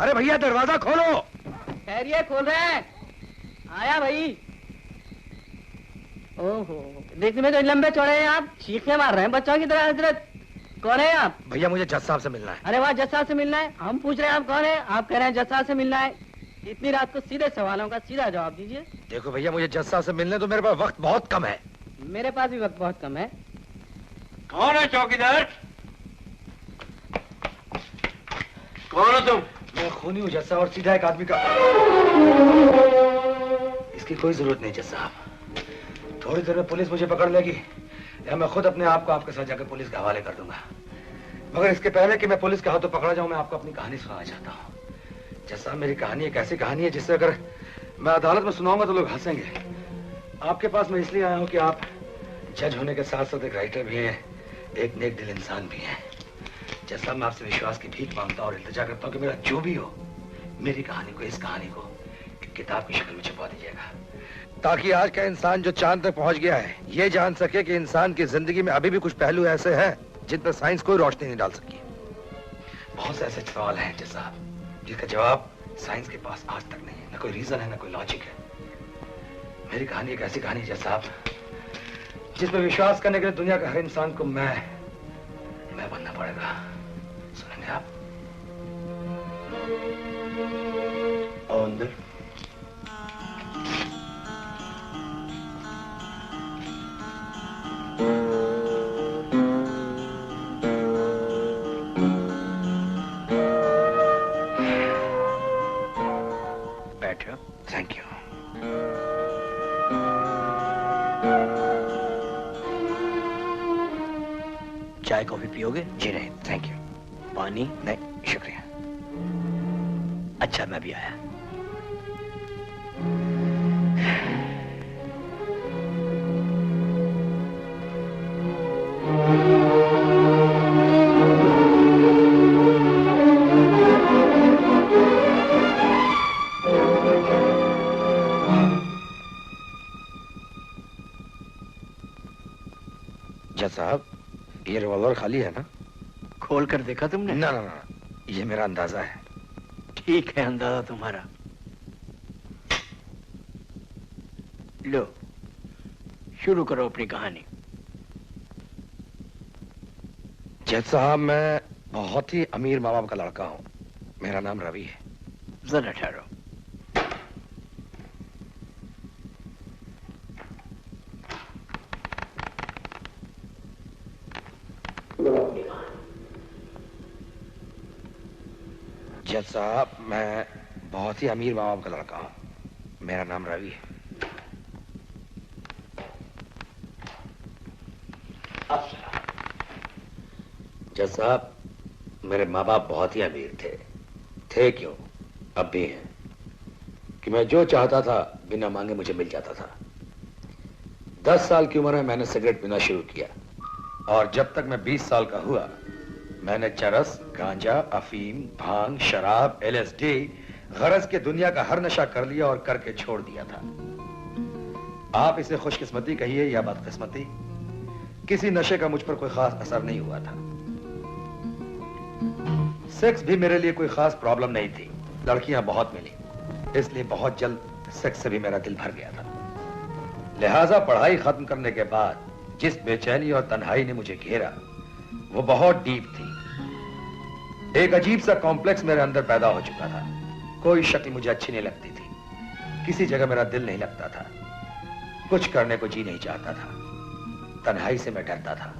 अरे भैया दरवाजा खोलो। खैरिए खोल रहे हैं। आया भाई। ओहो, देखने में तो लंबे चौड़े हैं आप, चीखें मार रहे हैं बच्चों की तरह। हजरत कौन है आप? भैया मुझे जज साहब से मिलना है। अरे वाह, जज साहब से मिलना है? हम पूछ रहे हैं आप कौन है, आप कह रहे हैं जज साहब से मिलना है। इतनी रात को सीधे सवालों का सीधा जवाब दीजिए। देखो भैया, मुझे जज साहब से मिलने तो मेरे पास वक्त बहुत कम है। मेरे पास भी वक्त बहुत कम है। कौन है चौकीदार? कौन हो तुम? मैं खूनी हूँ जज साहब, और सीधा एक आदमी का। इसकी कोई जरूरत नहीं जज साहब। थोड़ी देर में पुलिस मुझे पकड़ लेगी, या मैं खुद अपने आप को आपके साथ जाकर पुलिस के हवाले कर दूंगा। मगर इसके पहले कि मैं पुलिस के हाथों पकड़ा जाऊं, मैं आपको अपनी कहानी सुनाना चाहता हूँ। जज साहब, मेरी कहानी एक ऐसी कहानी है जिससे अगर मैं अदालत में सुनाऊंगा तो लोग हंसेंगे। आपके पास मैं इसलिए आया हूँ कि आप जज होने के साथ साथ एक राइटर भी हैं, एक नेक दिल इंसान भी हैं। जज साहब, मैं आपसे विश्वास की भीख मांगता हूँ और इल्तिजा करता हूँ कि मेरा जो भी हो, मेरी कहानी को, इस कहानी को एक किताब की शक्ल में छुपा दीजिएगा, ताकि आज का इंसान जो चांद तक पहुंच गया है, ये जान सके कि इंसान की जिंदगी में अभी भी कुछ पहलू ऐसे हैं जिन पर साइंस कोई रोशनी नहीं डाल सकी। बहुत से ऐसे सवाल हैं जज साहब जिसका जवाब साइंस के पास आज तक नहीं है। न कोई रीजन है, न कोई लॉजिक है। मेरी कहानी एक ऐसी कहानी है जज साहब जिसमें विश्वास करने के लिए दुनिया का हर इंसान को मैं बनना पड़ेगा। सुनेंगे आप? आओ अंदर। बैठो। Thank you. चाय कॉफी पियोगे? जी नहीं, थैंक यू। पानी? नहीं शुक्रिया। अच्छा, मैं भी आया। जज साहब, ये रिवॉल्वर खाली है ना? खोल कर देखा तुमने? ना ना ना, ये मेरा अंदाजा है। ठीक है, अंदाजा तुम्हारा। लो, शुरू करो अपनी कहानी। जज साहब, मैं बहुत ही अमीर माँ बाप का लड़का हूँ। मेरा नाम रवि है। जरा ठहरो। जज साहब, मैं बहुत ही अमीर माँ बाप का लड़का हूँ। मेरा नाम रवि है। जज साहब, मेरे माँ बाप बहुत ही अमीर थे क्यों, अब भी हैं, कि मैं जो चाहता था बिना मांगे मुझे मिल जाता था। 10 साल की उम्र में मैंने सिगरेट पीना शुरू किया, और जब तक मैं 20 साल का हुआ मैंने चरस, गांजा, अफीम, भांग, शराब, LSD, गरज के दुनिया का हर नशा कर लिया और करके छोड़ दिया था। आप इसे खुशकिस्मती कहिए या बदकिस्मती, किसी नशे का मुझ पर कोई खास असर नहीं हुआ था। सेक्स भी मेरे लिए कोई खास प्रॉब्लम नहीं थी। लड़कियां बहुत मिली, इसलिए बहुत जल्द सेक्स से भी मेरा दिल भर गया था। लिहाजा पढ़ाई खत्म करने के बाद जिस बेचैनी और तन्हाई ने मुझे घेरा वो बहुत डीप थी। एक अजीब सा कॉम्प्लेक्स मेरे अंदर पैदा हो चुका था। कोई शक्ल मुझे अच्छी नहीं लगती थी, किसी जगह मेरा दिल नहीं लगता था, कुछ करने को जी नहीं चाहता था। तन्हाई से मैं डरता था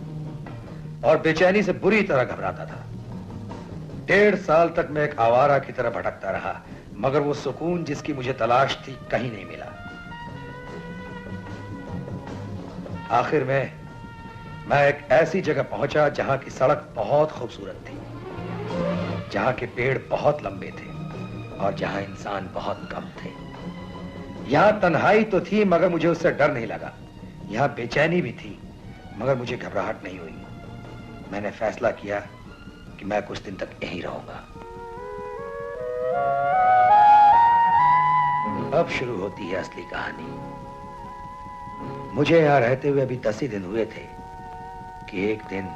और बेचैनी से बुरी तरह घबराता था। 1.5 साल तक मैं एक आवारा की तरह भटकता रहा, मगर वो सुकून जिसकी मुझे तलाश थी कहीं नहीं मिला। आखिर में मैं एक ऐसी जगह पहुंचा जहां की सड़क बहुत खूबसूरत थी, जहां के पेड़ बहुत लंबे थे और जहां इंसान बहुत कम थे। यहां तन्हाई तो थी मगर मुझे उससे डर नहीं लगा। यहां बेचैनी भी थी मगर मुझे घबराहट नहीं हुई। मैंने फैसला किया कि मैं कुछ दिन तक यहीं रहूंगा। अब शुरू होती है असली कहानी। मुझे यहां रहते हुए अभी 10 ही दिन हुए थे कि एक दिन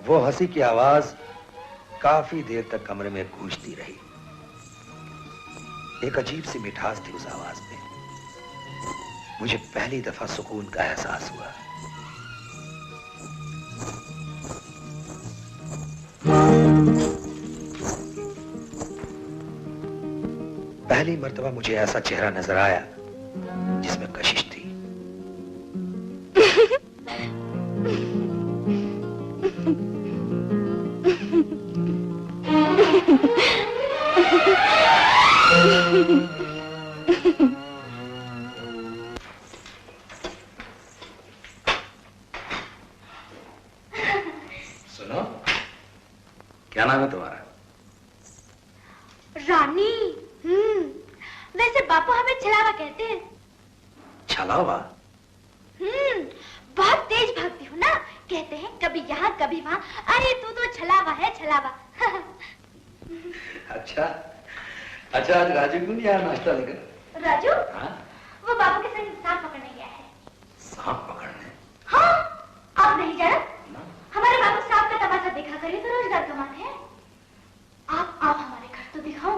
वो हंसी की आवाज काफी देर तक कमरे में गूंजती रही। एक अजीब सी मिठास थी उस आवाज में। मुझे पहली दफा सुकून का एहसास हुआ। पहली मर्तबा मुझे ऐसा चेहरा नजर आया जिसमें कशिश थी। सुनो, क्या नाम है तुम्हारा? रानी। वैसे बापू हमें छलावा कहते हैं। छलावा? बहुत तेज भागती हूँ ना, कहते हैं कभी यहाँ कभी वहाँ। अरे तू तो छलावा है, छलावा। अच्छा अच्छा, आज राजू क्यों नहीं आया नाश्ता लेकर? राजू? हाँ? वो बापू के संग सांप पकड़ने गया है। सांप पकड़ने? हाँ, आप नहीं जाना? ना? हमारे बापू सांप का तमाशा देखा करिए तो रोजगार कमाते हैं। आप आओ हमारे घर तो दिखाओ,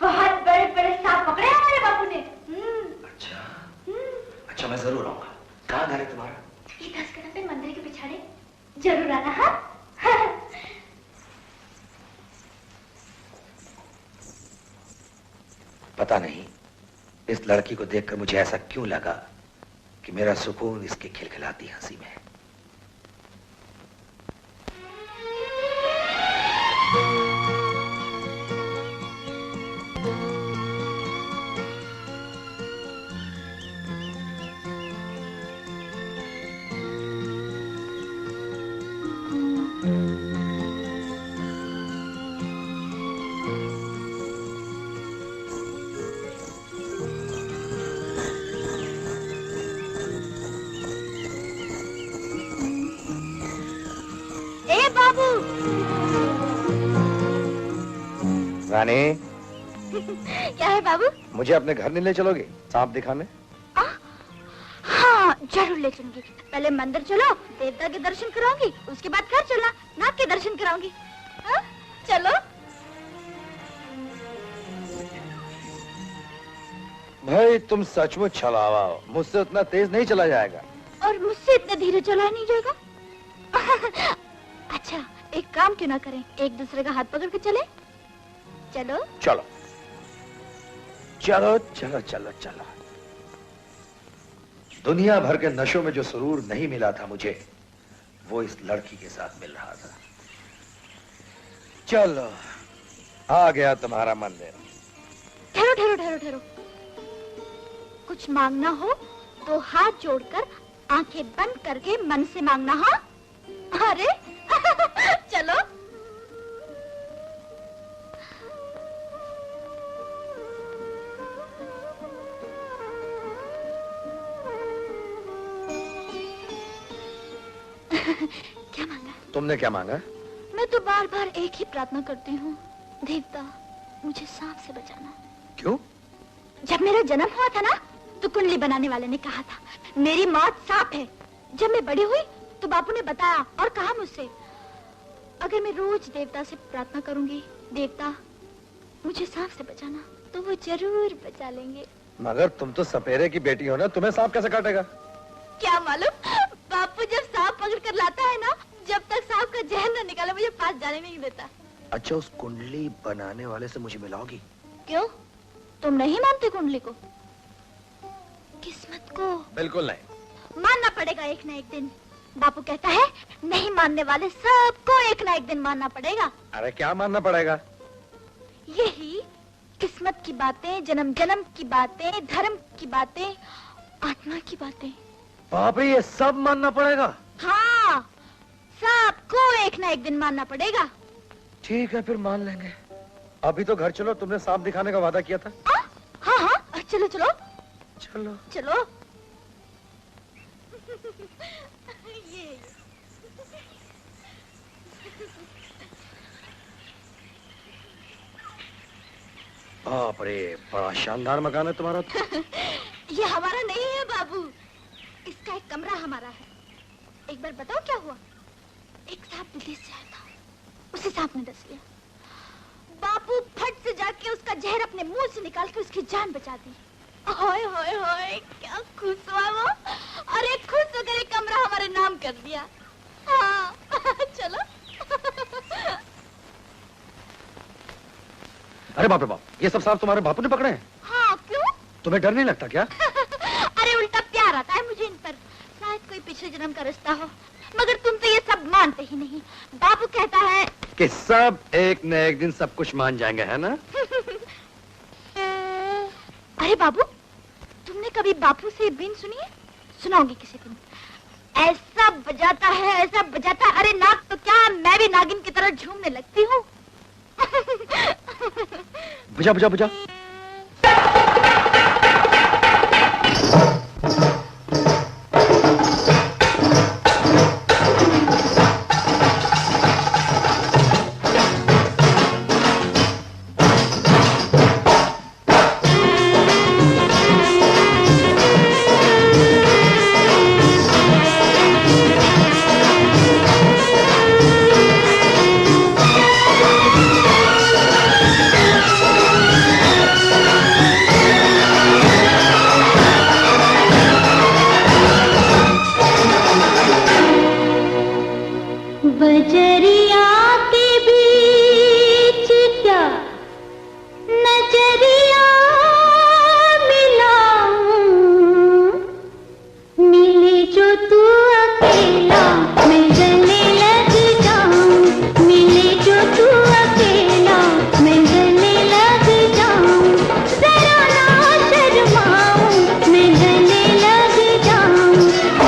बहुत बड़े बड़े सांप पकड़े हैं हमारे बापू ने। अच्छा अच्छा, मैं जरूर आऊंगा। कहाँ घर है तुम्हारा? ये 10 कदम पे मंदिर के पिछाड़े। जरूर आना। हाँ? पता नहीं इस लड़की को देखकर मुझे ऐसा क्यों लगा कि मेरा सुकून इसकी खिलखिलाती हंसी में है। बाबू। रानी, क्या है बाबू? मुझे अपने घर नहीं ले चलोगे सांप दिखाने? हाँ जरूर ले चलूंगी। पहले मंदिर चलो, देवता के दर्शन कराऊंगी, उसके बाद घर चलना, नाग के दर्शन कराऊंगी। हाँ? चलो। भाई तुम सचमुच छलावा हो, मुझसे उतना तेज नहीं चला जाएगा। और मुझसे इतने धीरे चला नहीं जाएगा। अच्छा एक काम क्यों ना करें, एक दूसरे का हाथ पकड़ के चले? चलो चलो चलो चलो चलो चलो। दुनिया भर के नशों में जो सुरूर नहीं मिला था मुझे, वो इस लड़की के साथ मिल रहा था। चलो आ गया तुम्हारा मंदिर। ठहरो ठहरो ठहरो ठहरो। कुछ मांगना हो तो हाथ जोड़कर आंखें बंद करके मन से मांगना। हाँ अरे चलो। क्या मांगा? तुमने क्या मांगा? मैं तो बार बार एक ही प्रार्थना करती हूँ, देवता मुझे सांप से बचाना। क्यों? जब मेरा जन्म हुआ था ना, तो कुंडली बनाने वाले ने कहा था मेरी मौत सांप है। जब मैं बड़ी हुई तो बापू ने बताया और कहा मुझसे, अगर मैं रोज देवता से प्रार्थना करूंगी, देवता मुझे सांप से बचाना, तो वो जरूर बचा लेंगे। मगर तुम तो सपेरे की बेटी हो ना, तुम्हें सांप कैसे काटेगा? क्या मालूम, बापू जब सांप पकड़ कर लाता है ना, जब तक सांप का जहर न निकाले मुझे पास जाने नहीं देता। अच्छा उस कुंडली बनाने वाले से मुझे मिलाओगी? क्यों, तुम नहीं मानते कुंडली को, किस्मत को? बिल्कुल नहीं। मानना पड़ेगा एक न एक दिन। बापू कहता है नहीं मानने वाले सबको एक न एक दिन मानना पड़ेगा। अरे क्या मानना पड़ेगा? यही किस्मत की बातें, जन्म जन्म की बातें, धर्म की बातें, आत्मा की बातें। बाप रे, ये सब मानना पड़ेगा? हाँ, सबको एक न एक दिन मानना पड़ेगा। ठीक है फिर मान लेंगे। अभी तो घर चलो, तुमने सांप दिखाने का वादा किया था। हाँ हाँ चलो चलो चलो चलो। ये बाप रे, बड़ा शानदार मकान है तुम्हारा। ये हमारा नहीं है बाबू, इसका एक कमरा हमारा है। एक बार बताओ क्या हुआ, एक सांप विदेश से आया था, उसे सांप ने डस लिया। बापू फट से जाके उसका जहर अपने मुंह से निकाल के उसकी जान बचा दी। होए होए होए, क्या खुश हुआ वो। अरे खुश होकर एक कमरा हमारे नाम कर दिया। हाँ चलो। अरे बाप रे बाप, ये सब सांप तुम्हारे बापू ने पकड़े हैं? हाँ क्यों? तुम्हें डर नहीं लगता क्या? अरे उल्टा प्यार आता है मुझे इन पर, शायद कोई पिछले जन्म का रिश्ता हो। मगर तुम तो ये सब मानते ही नहीं। बाबू कहता है कि सब एक न एक दिन सब कुछ मान जाएंगे, है ना? अरे बाबू, तुमने कभी बापू से बीन सुनी है? सुनाऊंगी किसी दिन। ऐसा बजाता है, ऐसा बजाता। अरे नाग तो क्या, मैं भी नागिन की तरह झूमने लगती हूँ। बुझा बुझा बुझा। बजरिया के बीच क्या नजरिया मिलाऊं, मिले जो तू अकेला मैं गले लग जाऊं, मिले जो तू अकेला मैं गले लग जाऊं, जरा ना शर्माऊं मैं गले लग जाऊं,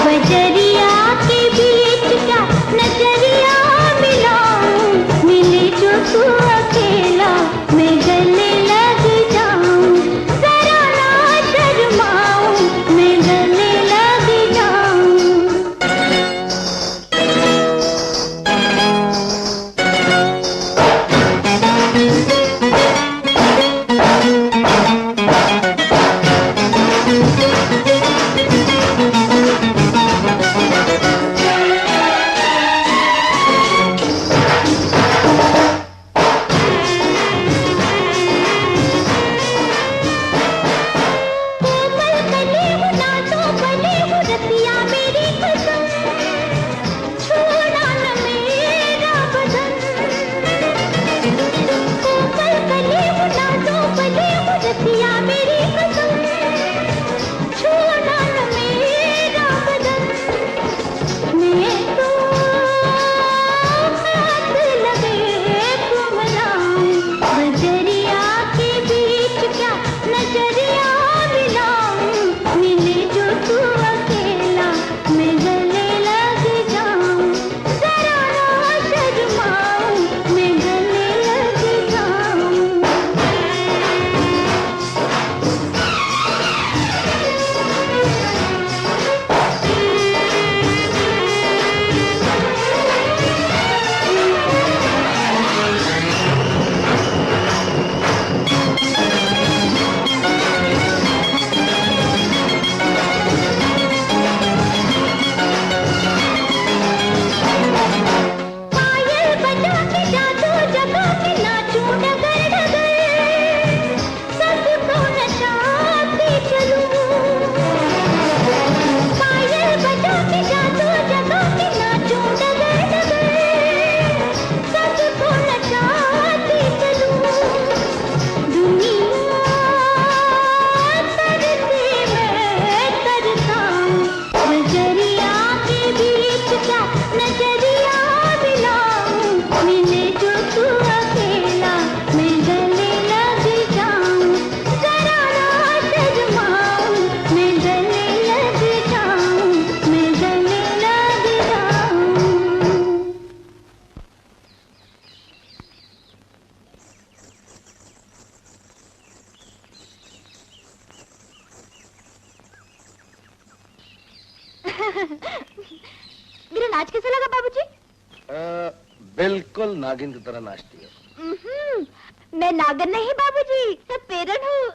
बजरिया के बीच क्या नजरिया मिलाऊं, मिले मेरा नाच कैसा लगा बाबूजी? बिल्कुल नागिन की तरह नाचती है। मैं नागिन नहीं बाबूजी, मैं पेरन हूँ।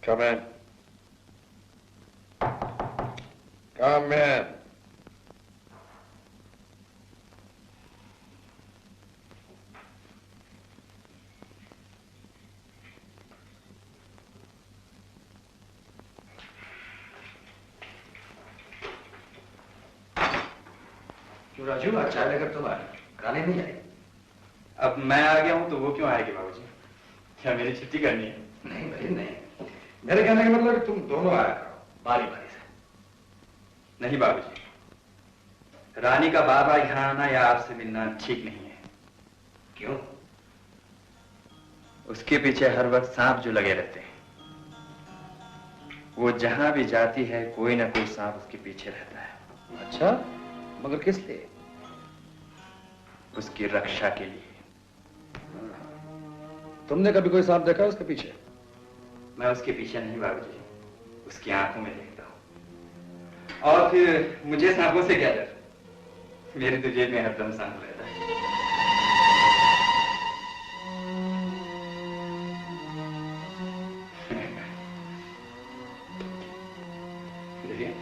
Come in. Come in. क्यों राजू, आज चाय लेकर तुम आए, रानी नहीं आई? अब मैं आ गया हूं तो वो क्यों आएगी बाबूजी? क्या मेरी छुट्टी करनी है? नहीं भाई नहीं, मेरे कहने का मतलब कि तुम दोनों आया करो बारी बारी से। नहीं बाबूजी, रानी का बार बार यहाँ आना या आपसे मिलना ठीक नहीं है। क्यों? उसके पीछे हर वक्त सांप जो लगे रहते हैं। वो जहां भी जाती है कोई ना कोई सांप उसके पीछे रहता है। अच्छा, मगर किस लिए? उसकी रक्षा के लिए। तुमने कभी कोई सांप देखा उसके पीछे? मैं उसके पीछे नहीं बाबूजी, उसकी आंखों में देखता हूं। और फिर मुझे सांपों से क्या डर? मेरी तो जेब में हरदम सांप रहता है। देखिए,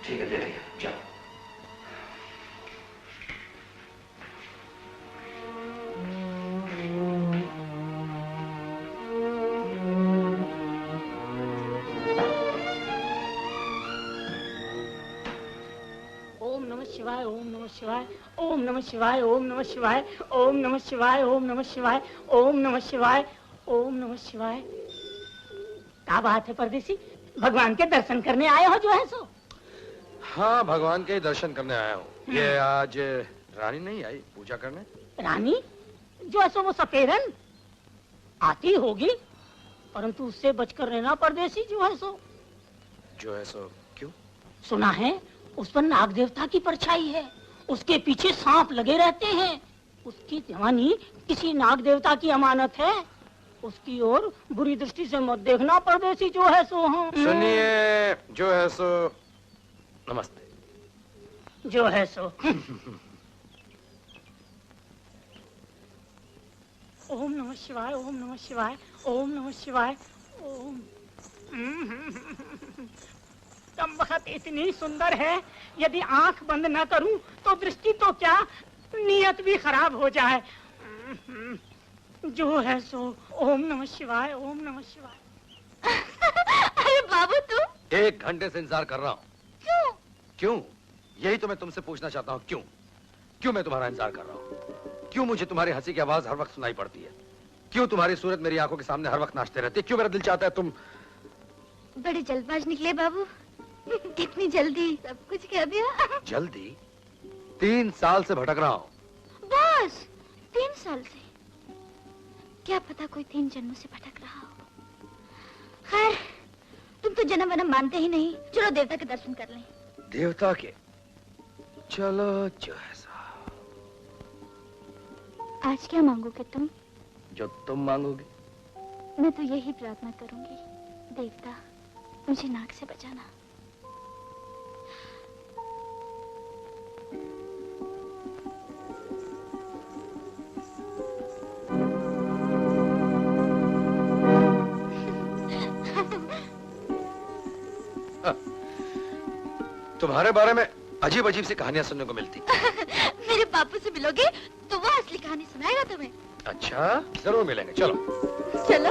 ठीक है, दे दिया, जाओ। ओम नमः शिवाय, ओम नमः शिवाय, ओम नमः शिवाय, ओम नमः शिवाय, ओम नमः शिवाय, ओम नमः शिवाय, ओम नमः शिवाय, ओम नमः शिवाय। क्या बात है परदेसी, भगवान के दर्शन करने आए हो जो है सो? हाँ, भगवान के ही दर्शन करने आया हूँ। ये आज रानी नहीं आई पूजा करने? रानी जो है सो वो सपेरन आती होगी, परंतु उससे बचकर रहना परदेसी जो है सो। जो है सो क्यों? सुना है उस पर नाग देवता की परछाई है, उसके पीछे सांप लगे रहते हैं। उसकी जवानी किसी नाग देवता की अमानत है, उसकी ओर बुरी दृष्टि से मत देखना परदेसी जो है सो। हाँ सुनिए, जो है सो नमस्ते। जो है सो। ओम नमः शिवाय, ओम नमः शिवाय, ओम नमः शिवाय, ओम। तुम वक्त इतनी सुंदर है, यदि आंख बंद न करूं तो दृष्टि तो क्या नियत भी खराब हो जाए। जो है सो। ओम नमः शिवाय, ओम नमः शिवाय। अरे बाबू तुम? 1 घंटे से इंतजार कर रहा हूँ। क्यों? क्यों? यही तो मैं तुमसे पूछना चाहता हूँ, क्यों? क्यों मैं तुम्हारा इंतजार कर रहा हूँ? क्यों मुझे तुम्हारी हंसी की आवाज हर वक्त सुनाई पड़ती है? क्यों तुम्हारी सूरत मेरी आंखों के सामने हर वक्त नाचते रहती है? क्यों मेरा दिल चाहता है तुम? बड़े जल्दबाज निकले बाबू, इतनी जल्दी सब कुछ कह दिया। जल्दी? 3 साल से भटक रहा हूँ। बस 3 साल से? क्या पता कोई 3 जन्मों से भटक रहा हो। खैर, तुम तो जन्म वन्म मानते ही नहीं, चलो देवता के दर्शन कर लें। देवता के? चलो जो है सो। आज क्या मांगोगे तुम? जो तुम मांगोगे। मैं तो यही प्रार्थना करूंगी, देवता मुझे नाग से बचाना। तुम्हारे बारे में अजीब अजीब सी कहानियां सुनने को मिलती। मेरे बापू से मिलोगे तो वो असली कहानी सुनाएगा तुम्हें। अच्छा, जरूर मिलेंगे, चलो। चलो।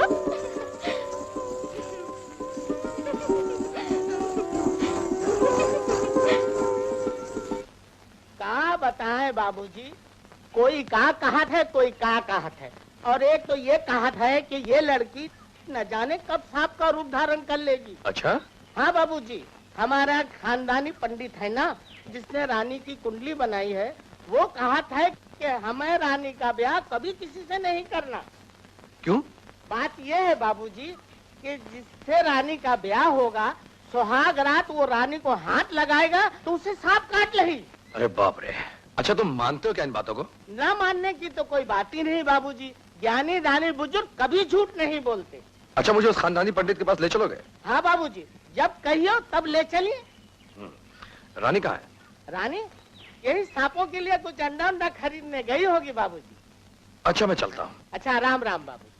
क्या बताएं बाबूजी, कोई का कहात है, कोई का कहात है, और एक तो ये कहात है कि ये लड़की न जाने कब सांप का रूप धारण कर लेगी। अच्छा? हाँ बाबूजी, हमारा खानदानी पंडित है ना, जिसने रानी की कुंडली बनाई है, वो कहात है कि हमें रानी का ब्याह कभी किसी से नहीं करना। क्यों? बात ये है बाबूजी कि जिससे रानी का ब्याह होगा, सुहाग रात वो रानी को हाथ लगाएगा तो उसे सांप काट लेगी। अरे बाप रे। अच्छा, तुम मानते हो क्या इन बातों को? न मानने की तो कोई बात ही नहीं बाबूजी, ज्ञानी दानी बुजुर्ग कभी झूठ नहीं बोलते। अच्छा, मुझे उस खानदानी पंडित के पास ले चलोगे? हाँ बाबूजी, जब कहियो तब ले चलिए। रानी कहाँ है? रानी यही सांपों के लिए कुछ अंडा अंडा खरीदने गई होगी बाबूजी। अच्छा, मैं चलता हूँ। अच्छा, राम राम बाबू।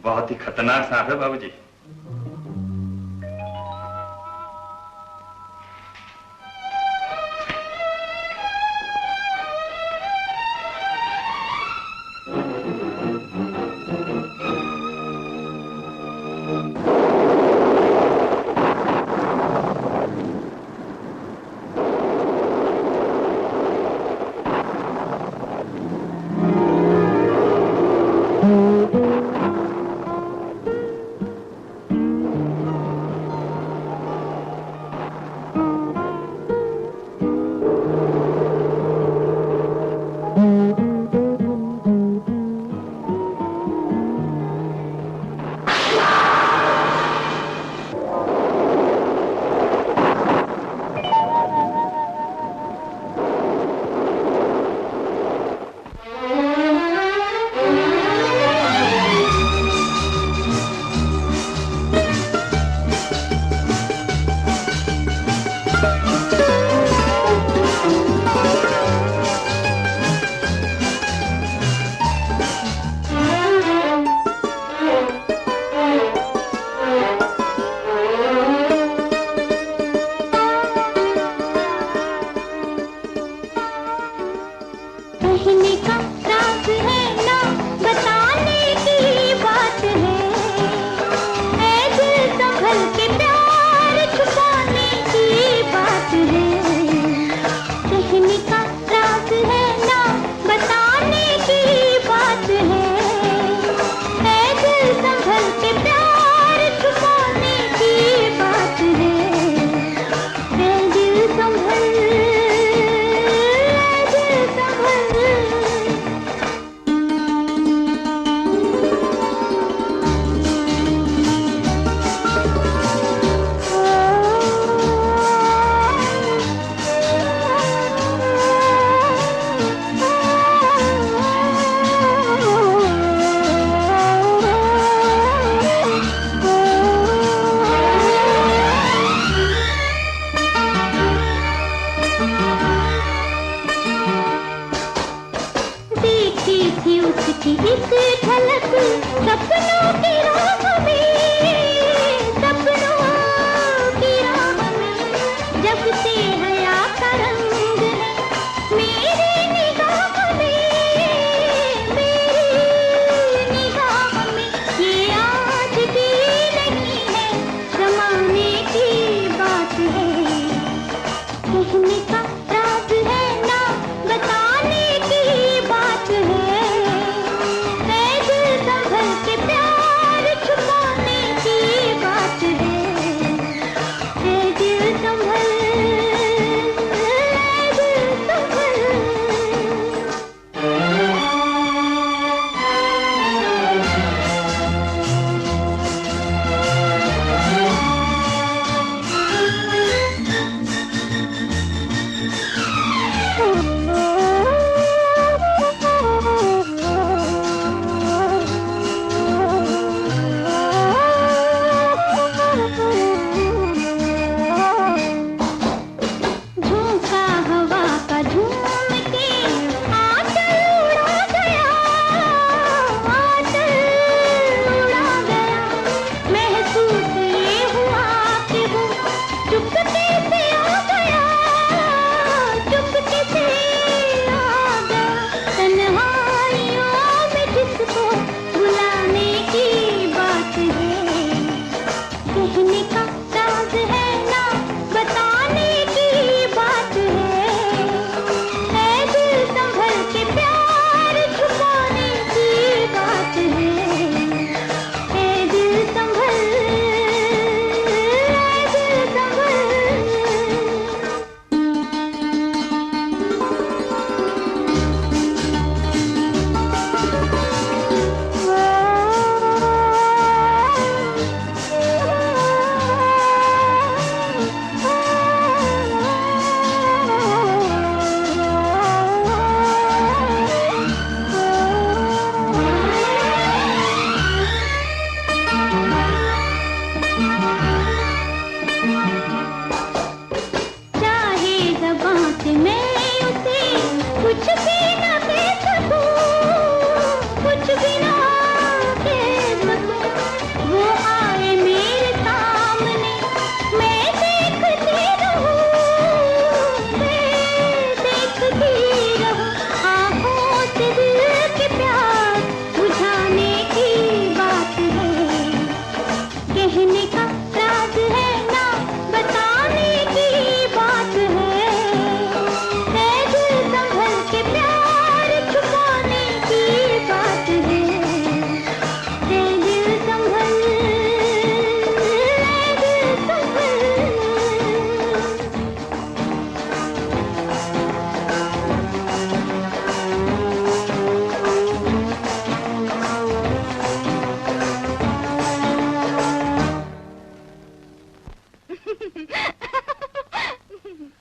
बहुत ही खतरनाक सांप है बाबूजी।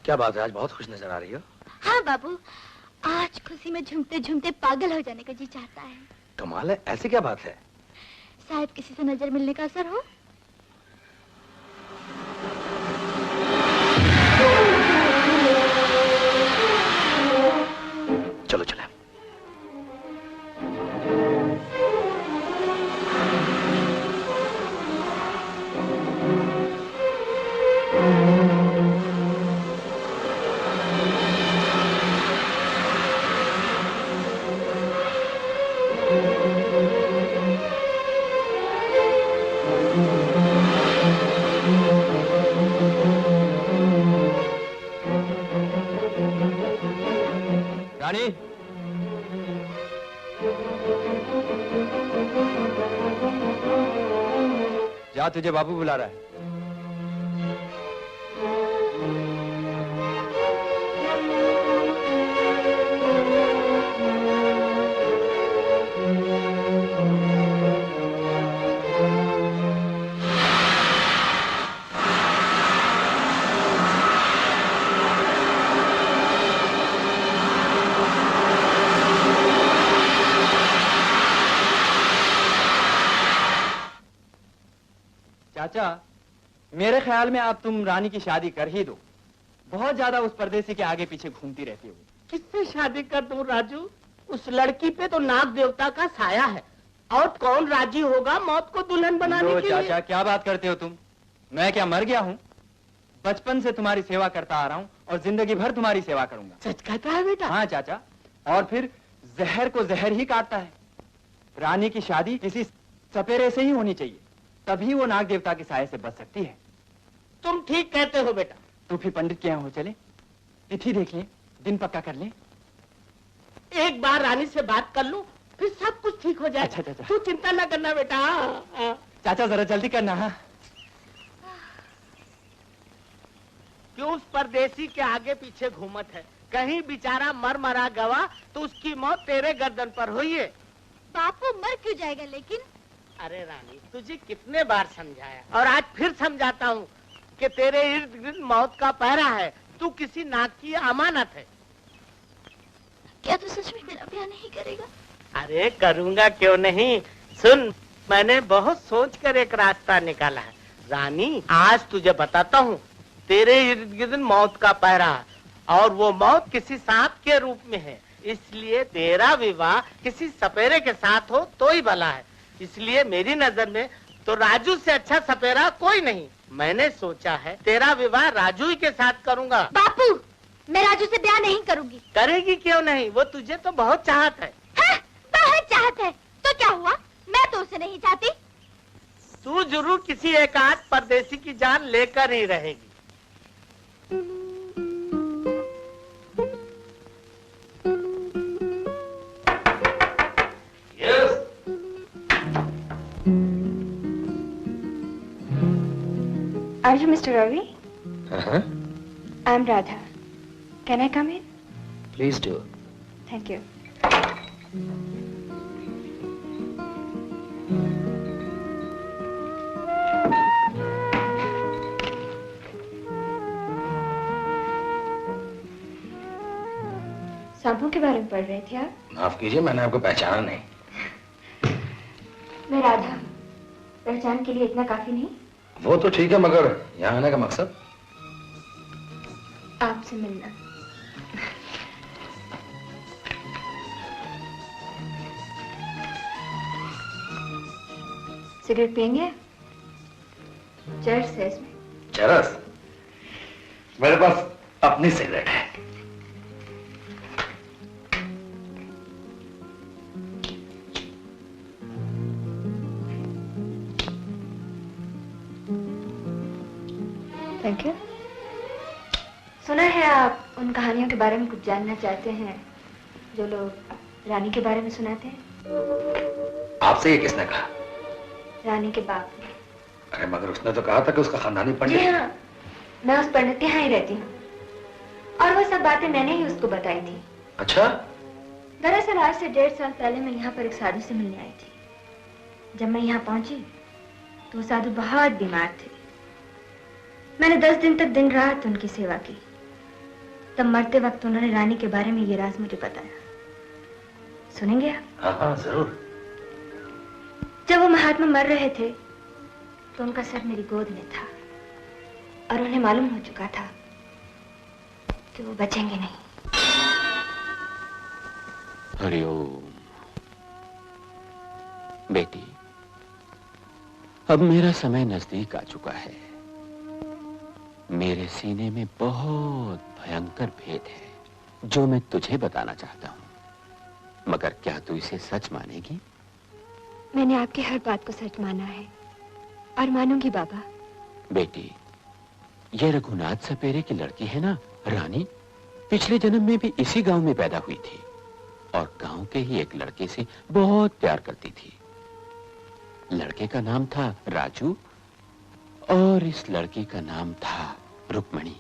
क्या बात है, आज बहुत खुश नजर आ रही हो। हाँ बाबू, आज खुशी में झूमते झूमते पागल हो जाने का जी चाहता है। कमाल है, ऐसी क्या बात है? शायद किसी से नजर मिलने का असर हो। चलो चले। रानी, जा, तुझे बाबू बुला रहा है। चाचा, मेरे ख्याल में अब तुम रानी की शादी कर ही दो। बहुत ज्यादा उस परदेसी के आगे पीछे घूमती रहती हो। किससे शादी कर दूं राजू? उस लड़की पे तो नाग देवता का साया है, और कौन राजी होगा मौत को दुल्हन बनाने के लिए? चाचा, क्या बात करते हो तुम? मैं क्या मर गया हूँ? बचपन से तुम्हारी सेवा करता आ रहा हूँ और जिंदगी भर तुम्हारी सेवा करूंगा। सच कहता है बेटा? हाँ चाचा, और फिर जहर को जहर ही काटता है। रानी की शादी किसी सपेरे से ही होनी चाहिए, तभी वो नाग देवता के साये से बच सकती है। तुम ठीक कहते हो बेटा। तो फिर पंडित के यहाँ हो चले, तिथि देख ले, दिन पक्का कर ले। एक बार रानी से बात कर लूं, फिर सब कुछ ठीक हो जाए। अच्छा, चाचा। तू चिंता ना करना बेटा। चाचा जरा जल्दी करना। हाँ, क्यों उस परदेसी के आगे पीछे घूमत है? कहीं बेचारा मर मरा गवा तो उसकी मौत तेरे गर्दन पर हुई है। बापू मर क्यों जाएगा लेकिन? अरे रानी, तुझे कितने बार समझाया और आज फिर समझाता हूँ कि तेरे इर्द गिर्द मौत का पहरा है। तू किसी नाग की अमानत है। क्या तू सच में मेरा ब्याह नहीं करेगा? अरे करूँगा क्यों नहीं। सुन, मैंने बहुत सोच कर एक रास्ता निकाला है। रानी, आज तुझे बताता हूँ, तेरे इर्द गिर्द मौत का पहरा है और वो मौत किसी सांप के रूप में है। इसलिए तेरा विवाह किसी सपेरे के साथ हो तो ही भला है। इसलिए मेरी नजर में तो राजू से अच्छा सपेरा कोई नहीं। मैंने सोचा है तेरा विवाह राजू ही के साथ करूंगा। बापू, मैं राजू से ब्याह नहीं करूंगी। करेगी क्यों नहीं? वो तुझे तो बहुत चाहत है। हाँ, बहुत चाहत है तो क्या हुआ? मैं तो उसे नहीं चाहती। तू जरूर किसी एक आध परदेसी की जान लेकर ही रहेगी। Are you Mr. Ravi? Uh-huh. I'm Radha. Can I come in? Please do. Thank you. सांपों के बारे में पढ़ रहे थे आप? माफ कीजिए, मैंने आपको पहचाना नहीं। मैं राधा हूँ। पहचान के लिए इतना काफी नहीं? वो तो ठीक है, मगर यहाँ आने का मकसद? आपसे मिलना। सिगरेट पियेंगे? चरस है इसमें। चरस? मेरे पास अपनी सिगरेट है। Thank you. सुना है आप उन कहानियों के बारे में कुछ जानना चाहते हैं जो लोग रानी के बारे में सुनाते हैं। आपसे ये किसने कहा? रानी के बाप ने। अरे मगर उसने तो कहा था कि उसका खानदानी पंडित। जी हाँ, मैं उस पंडित के यहाँ ही रहती हूँ और वो सब बातें मैंने ही उसको बताई थी। अच्छा? दरअसल आज से 1.5 साल पहले मैं यहाँ पर एक साधु से मिलने आई थी। जब मैं यहाँ पहुंची तो वो साधु बहुत बीमार थे। मैंने 10 दिन तक दिन रात उनकी सेवा की। तब मरते वक्त उन्होंने रानी के बारे में ये राज मुझे बताया। सुनेंगे आप? हाँ हाँ जरूर। जब वो महात्मा मर रहे थे तो उनका सर मेरी गोद में था और उन्हें मालूम हो चुका था कि वो बचेंगे नहीं। हरिओम। बेटी, अब मेरा समय नजदीक आ चुका है। मेरे सीने में बहुत भयंकर भेद है जो मैं तुझे बताना चाहता हूं, मगर क्या तू इसे सच मानेगी? मैंने आपकी हर बात को सच माना है और मानूंगी बाबा। बेटी, ये रघुनाथ सपेरे की लड़की है ना रानी, पिछले जन्म में भी इसी गांव में पैदा हुई थी और गांव के ही एक लड़के से बहुत प्यार करती थी। लड़के का नाम था राजू और इस लड़की का नाम था रुक्मणी।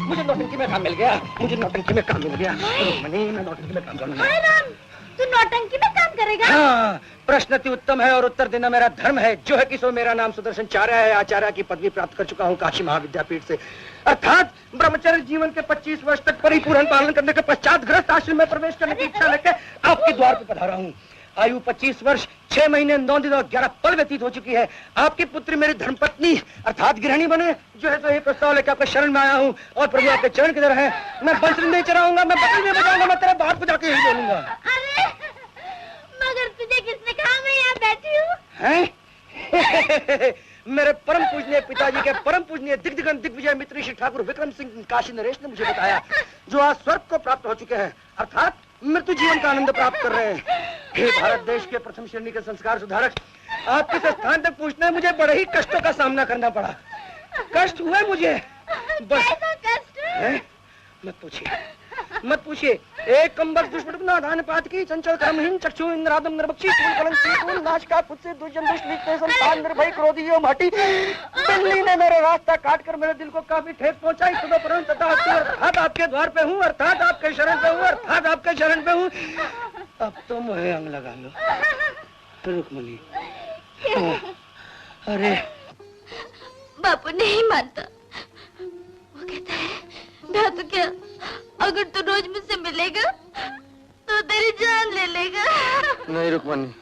मुझे नौटंकी में काम मिल गया, मुझे नौटंकी में काम मिल गया। रुक्मणी, मैं नौटंकी में काम करूंगा। तू नौटंकी में काम करेगा? हाँ, प्रश्न अति उत्तम है और उत्तर देना मेरा धर्म है। जो है कि सो मेरा नाम सुदर्शनचार्य है। आचार्य की पदवी प्राप्त कर चुका हूँ काशी महाविद्यापीठ से, अर्थात ब्रह्मचर्य जीवन के 25 वर्ष तक परिपूर्ण पालन करने के पश्चात गृहस्थ आश्रम में प्रवेश करने की इच्छा लेकर आपके द्वार पर पधारा हूँ। आयु 25 वर्ष 6 महीने 9 दिन और 11 पल व्यतीत हो चुकी है। आपकी पुत्री मेरी धर्मपत्नी अर्थात गृहिणी बने, जो है तो ये प्रस्ताव लेकर आपके शरण में आया हूँ और प्रभु आपके चरण किधर है। मैं बंसुरी नहीं चलाऊंगा, मैं बकरी नहीं बजाऊंगा, मैं तेरे बाप को जाके यही बोलूंगा। अरे मगर तुझे किसने कहा मैं यहाँ बैठी हूँ? हैं? मेरे परम पूजनीय पिताजी के परम पूजनीय दिग्गज दिग्विजय मित्र श्री ठाकुर विक्रम सिंह काशी नरेश ने मुझे बताया, जो आज स्वर्ग को प्राप्त हो चुके हैं, अर्थात मृत्यु जीवन का आनंद प्राप्त कर रहे हैं। हे भारत देश के प्रथम श्रेणी के संस्कार सुधारक, आपके इस स्थान तक पहुंचने में मुझे बड़े ही कष्टों का सामना करना पड़ा। कष्ट हुए मुझे, बस कष्ट है? मत पूछिए। एक कम्बक दुष्मन नादान पात की चंचल कर्महीन चक्षु इंद्रादम निर्बक्षी फूल कलंक सीतून नाशका खुद से दुष्जन दुष्ट लिखते संतान निर्भय क्रोधी एवं हटी। बिल्ली ने मेरा रास्ता काट कर मेरे दिल को काफी ठेस पहुंचाई। सुबह परंत अर्थात आपके द्वार पे हूँ, अर्थात आपके शरण पे हूँ, अर्थात आपके शरण पे हूँ। अब तो मुझे अंग लगा लो रुक्मणी। अरे बापू नहीं मानता। वो कहता है मैं तो क्या, अगर तू रोज मुझसे मिलेगा तो तेरी जान ले लेगा। नहीं रुक्मणी,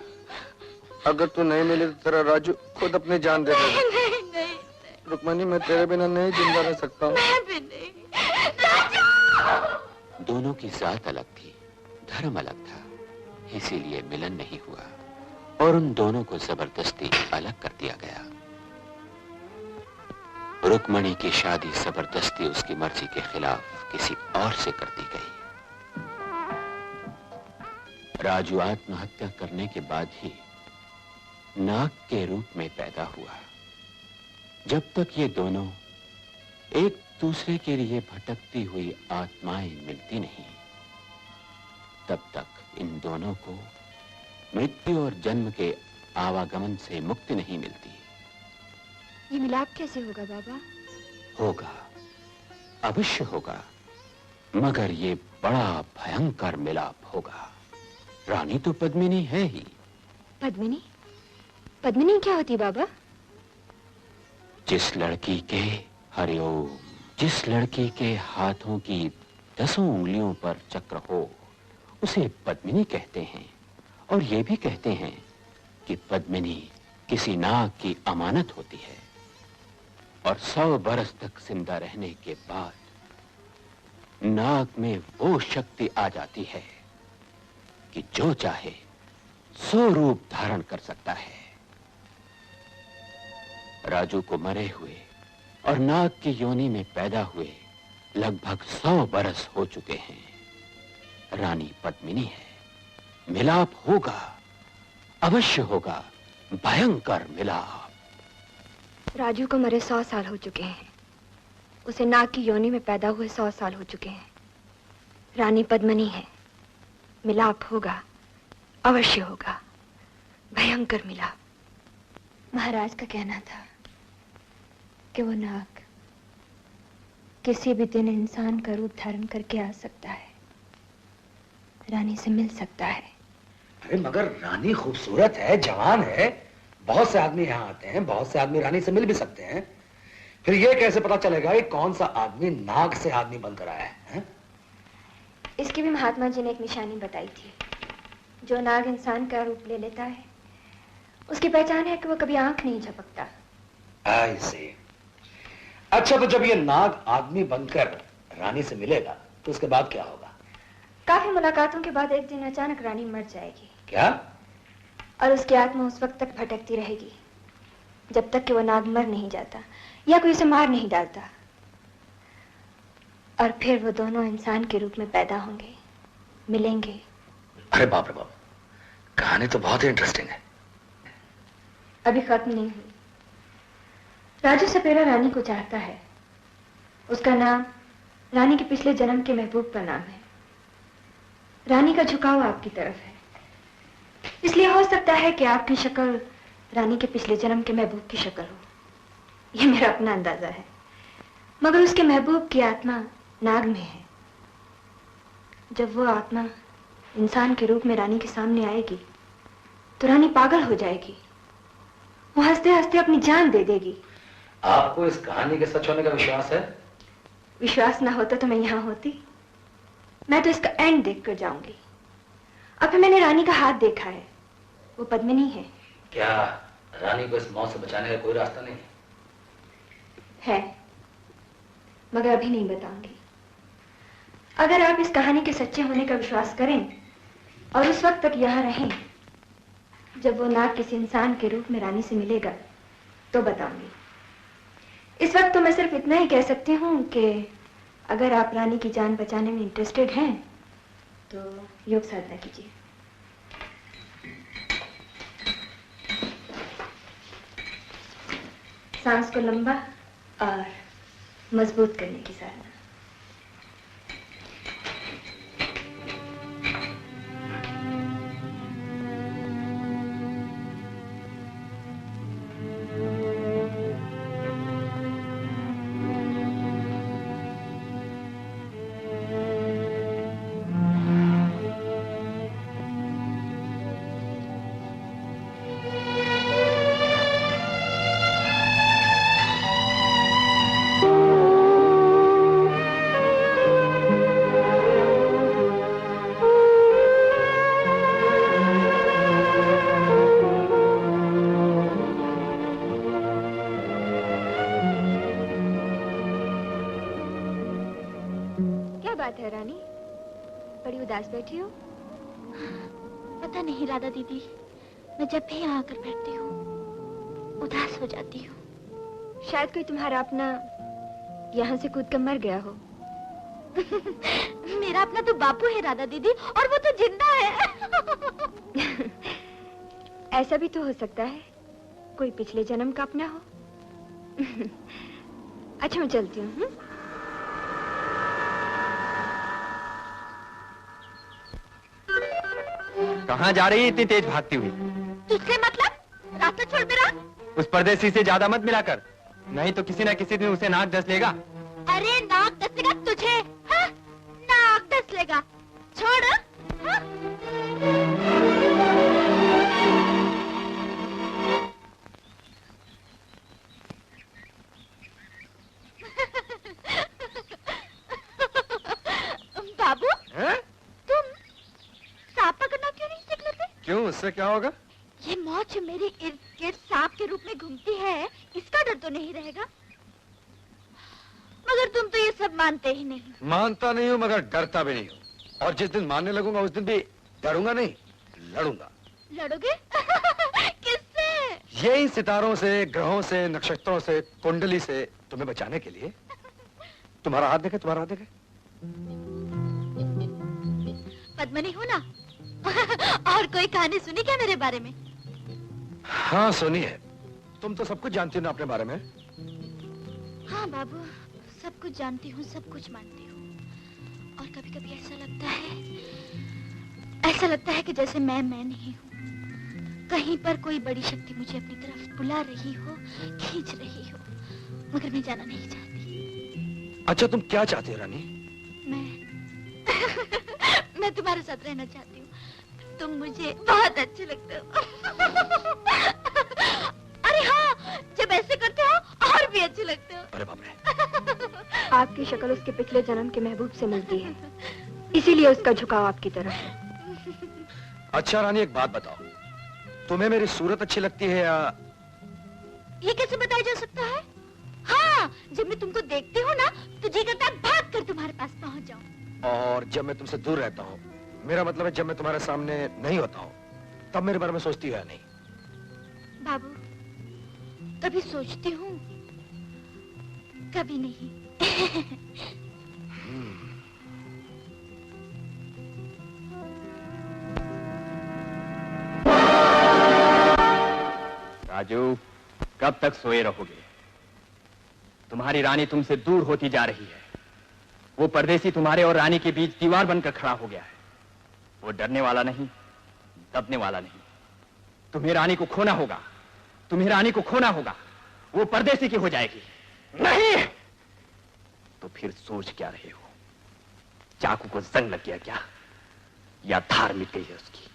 अगर तू नहीं मिले तो तेरा राजू खुद अपनी जान दे देगा। नहीं रुक्मणी, मैं तेरे बिना नहीं जिंदा रह सकता हूँ। मैं भी नहीं। राजू! दोनों की जात अलग थी, धर्म अलग था, इसीलिए मिलन नहीं हुआ और उन दोनों को जबरदस्ती अलग कर दिया गया। रुक्मणी की शादी जबरदस्ती उसकी मर्जी के खिलाफ किसी और से कर दी गई। राजू आत्महत्या करने के बाद ही नाग के रूप में पैदा हुआ। जब तक ये दोनों एक दूसरे के लिए भटकती हुई आत्माएं मिलती नहीं, तब तक इन दोनों को मृत्यु और जन्म के आवागमन से मुक्ति नहीं मिलती। ये मिलाप कैसे होगा बाबा? होगा, अवश्य होगा, मगर ये बड़ा भयंकर मिलाप होगा। रानी तो पद्मिनी है ही। पद्मिनी? पद्मिनी क्या होती बाबा? जिस लड़की के हरिओम, जिस लड़की के हाथों की 10 उंगलियों पर चक्र हो, उसे पद्मिनी कहते हैं। और ये भी कहते हैं कि पद्मिनी किसी नाग की अमानत होती है और 100 बरस तक जिंदा रहने के बाद नाग में वो शक्ति आ जाती है कि जो चाहे सो रूप धारण कर सकता है। राजू को मरे हुए और नाग की योनि में पैदा हुए लगभग 100 बरस हो चुके हैं। रानी पद्मिनी है। मिलाप होगा, अवश्य होगा, भयंकर मिलाप। राजू को मरे 100 साल हो चुके हैं। उसे नाग की योनि में पैदा हुए 100 साल हो चुके हैं। रानी पद्मिनी है। मिलाप होगा, अवश्य होगा, भयंकर मिलाप। महाराज का कहना था कि वो नाग किसी भी दिन इंसान का रूप धारण करके आ सकता है, रानी से मिल सकता है। अरे मगर रानी खूबसूरत है, जवान है, बहुत से आदमी यहाँ आते हैं, बहुत से आदमी रानी से मिल भी सकते हैं। फिर ये कैसे पता चलेगा कि कौन सा आदमी नाग से आदमी बनकर आया है? इसकी भी महात्मा जी ने एक निशानी बताई थी। जो नाग इंसान का रूप ले लेता है, उसकी पहचान है कि वो कभी आंख नहीं झपकता। ऐसे। अच्छा, तो जब ये नाग आदमी बनकर रानी से मिलेगा तो उसके बाद क्या होगा? काफी मुलाकातों के बाद एक दिन अचानक रानी मर जाएगी। क्या? और उसकी आत्मा उस वक्त तक भटकती रहेगी जब तक कि वो नाग मर नहीं जाता या कोई उसे मार नहीं डालता। और फिर वो दोनों इंसान के रूप में पैदा होंगे, मिलेंगे। अरे बाप रे बाप, कहानी तो बहुत ही इंटरेस्टिंग है। अभी खत्म नहीं हुई। राजू सपेरा रानी को चाहता है। उसका नाम रानी के पिछले जन्म के महबूब का नाम है। रानी का झुकाव आपकी तरफ है, इसलिए हो सकता है कि आपकी शक्ल रानी के पिछले जन्म के महबूब की शक्ल हो। यह मेरा अपना अंदाजा है, मगर उसके महबूब की आत्मा नाग में है। जब वो आत्मा इंसान के रूप में रानी के सामने आएगी तो रानी पागल हो जाएगी। वो हंसते हंसते अपनी जान दे देगी। आपको इस कहानी के सच होने का विश्वास है? विश्वास ना होता तो मैं यहाँ होती। मैं तो इसका एंड देखकर जाऊंगी। अब मैंने रानी का हाथ देखा है, वो पद्मिनी है। क्या रानी को इस मौत से बचाने का कोई रास्ता नहीं है? मगर अभी नहीं बताऊंगी। अगर आप इस कहानी के सच्चे होने का विश्वास करें और उस वक्त तक यहाँ रहें जब वो नाग किसी इंसान के रूप में रानी से मिलेगा तो बताऊंगी। इस वक्त तो मैं सिर्फ इतना ही कह सकती हूँ कि अगर आप रानी की जान बचाने में इंटरेस्टेड हैं तो योग साधना कीजिए। सांस को लंबा और मजबूत करने की साधना। बैठी हो? पता नहीं राधा दीदी, मैं जब भी यहाँ आकर बैठती हूँ उदास हो जाती हूँ। शायद कोई तुम्हारा अपना यहाँ से कूद कर मर गया हो। मेरा अपना तो बापू है राधा दीदी, और वो तो जिंदा है। ऐसा भी तो हो सकता है, कोई पिछले जन्म का अपना हो। अच्छा, मैं चलती हूँ। कहाँ जा रही है इतनी तेज भागती हुई? तुझसे मतलब? रास्ता छोड़ मेरा। उस परदेसी से ज्यादा मत मिला कर, नहीं तो किसी न किसी दिन उसे नाक डस लेगा। अरे नाक डसेगा तुझे? हाँ? नाक डस लेगा, छोड़। हाँ? बाबू, तुम सांप पकड़ना क्यों नहीं सीख लेते? क्यों, उससे क्या होगा? ये मौत जो मेरे इर्द गिर्द सांप के रूप में घूमती है, इसका डर तो नहीं रहेगा? मगर तुम तो ये सब मानते ही नहीं। मानता नहीं हूँ मगर डरता भी नहीं हूँ, और जिस दिन मानने लगूंगा उस दिन भी डरूंगा नहीं, लड़ूंगा। लड़ोगे? किससे? यही सितारों से, ग्रहों से, नक्षत्रों से, कुंडली से तुम्हें बचाने के लिए। तुम्हारा हाथ देखे, तुम्हारा हाथ देखे। पद्मिनी हूँ ना। और कोई कहानी सुनी क्या मेरे बारे में? हाँ सुनी है, तुम तो सब कुछ जानती हो ना अपने बारे में। हाँ बाबू, सब कुछ जानती हूँ, सब कुछ मानती हूँ। और कभी कभी ऐसा लगता है कि जैसे मैं नहीं हूँ। कहीं पर कोई बड़ी शक्ति मुझे अपनी तरफ बुला रही हो, खींच रही हो, मगर मैं जाना नहीं चाहती। अच्छा, तुम क्या चाहती हो रानी? मैं तुम्हारे साथ रहना चाहती हूँ। तुम मुझे बहुत अच्छे लगते हो। अरे हाँ, जब ऐसे करते हो और भी अच्छे लगते हो। अरे बाप रे। आपकी शक्ल उसके पिछले जन्म के महबूब से मिलती है, इसीलिए उसका झुकाव आपकी तरफ है। अच्छा रानी, एक बात बताओ, तुम्हें मेरी सूरत अच्छी लगती है या? ये कैसे बताया जा सकता है? हाँ, जब मैं तुमको देखती हूँ ना, तो जी करता है भाग कर तुम्हारे पास पहुँच जाऊँ। और जब मैं तुमसे दूर रहता हूँ, मेरा मतलब है जब मैं तुम्हारे सामने नहीं होता हूँ, तब मेरे बारे में सोचती हो या नहीं? बाबू, कभी सोचती हूँ, कभी नहीं। राजू, कब तक सोए रहोगे? तुम्हारी रानी तुमसे दूर होती जा रही है। वो परदेसी तुम्हारे और रानी के बीच दीवार बनकर खड़ा हो गया है। वो डरने वाला नहीं, दबने वाला नहीं। तुम्हें रानी को खोना होगा, तुम्हें रानी को खोना होगा। वो परदेसी की हो जाएगी। नहीं तो फिर सोच क्या रहे हो? चाकू को जंग लग गया क्या, या धार मिट गई है उसकी?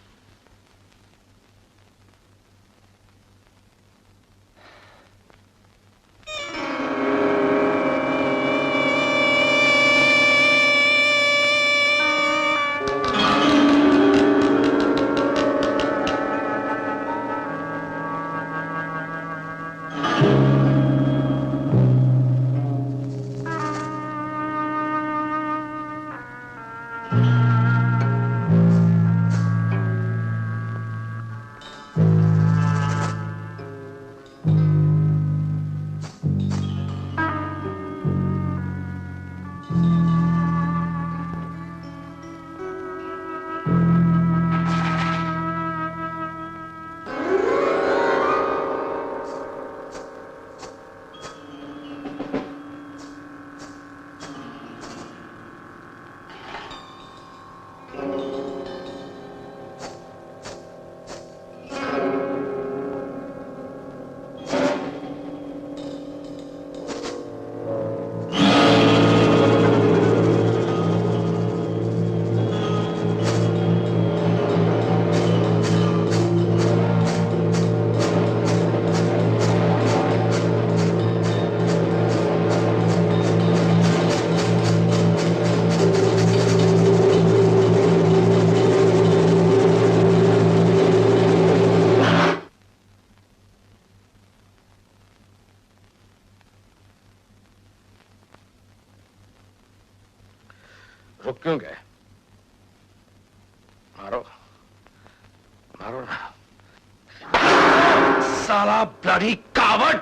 रुक क्यों गए? मारो, मारो ना। साला ब्लडी कावड़!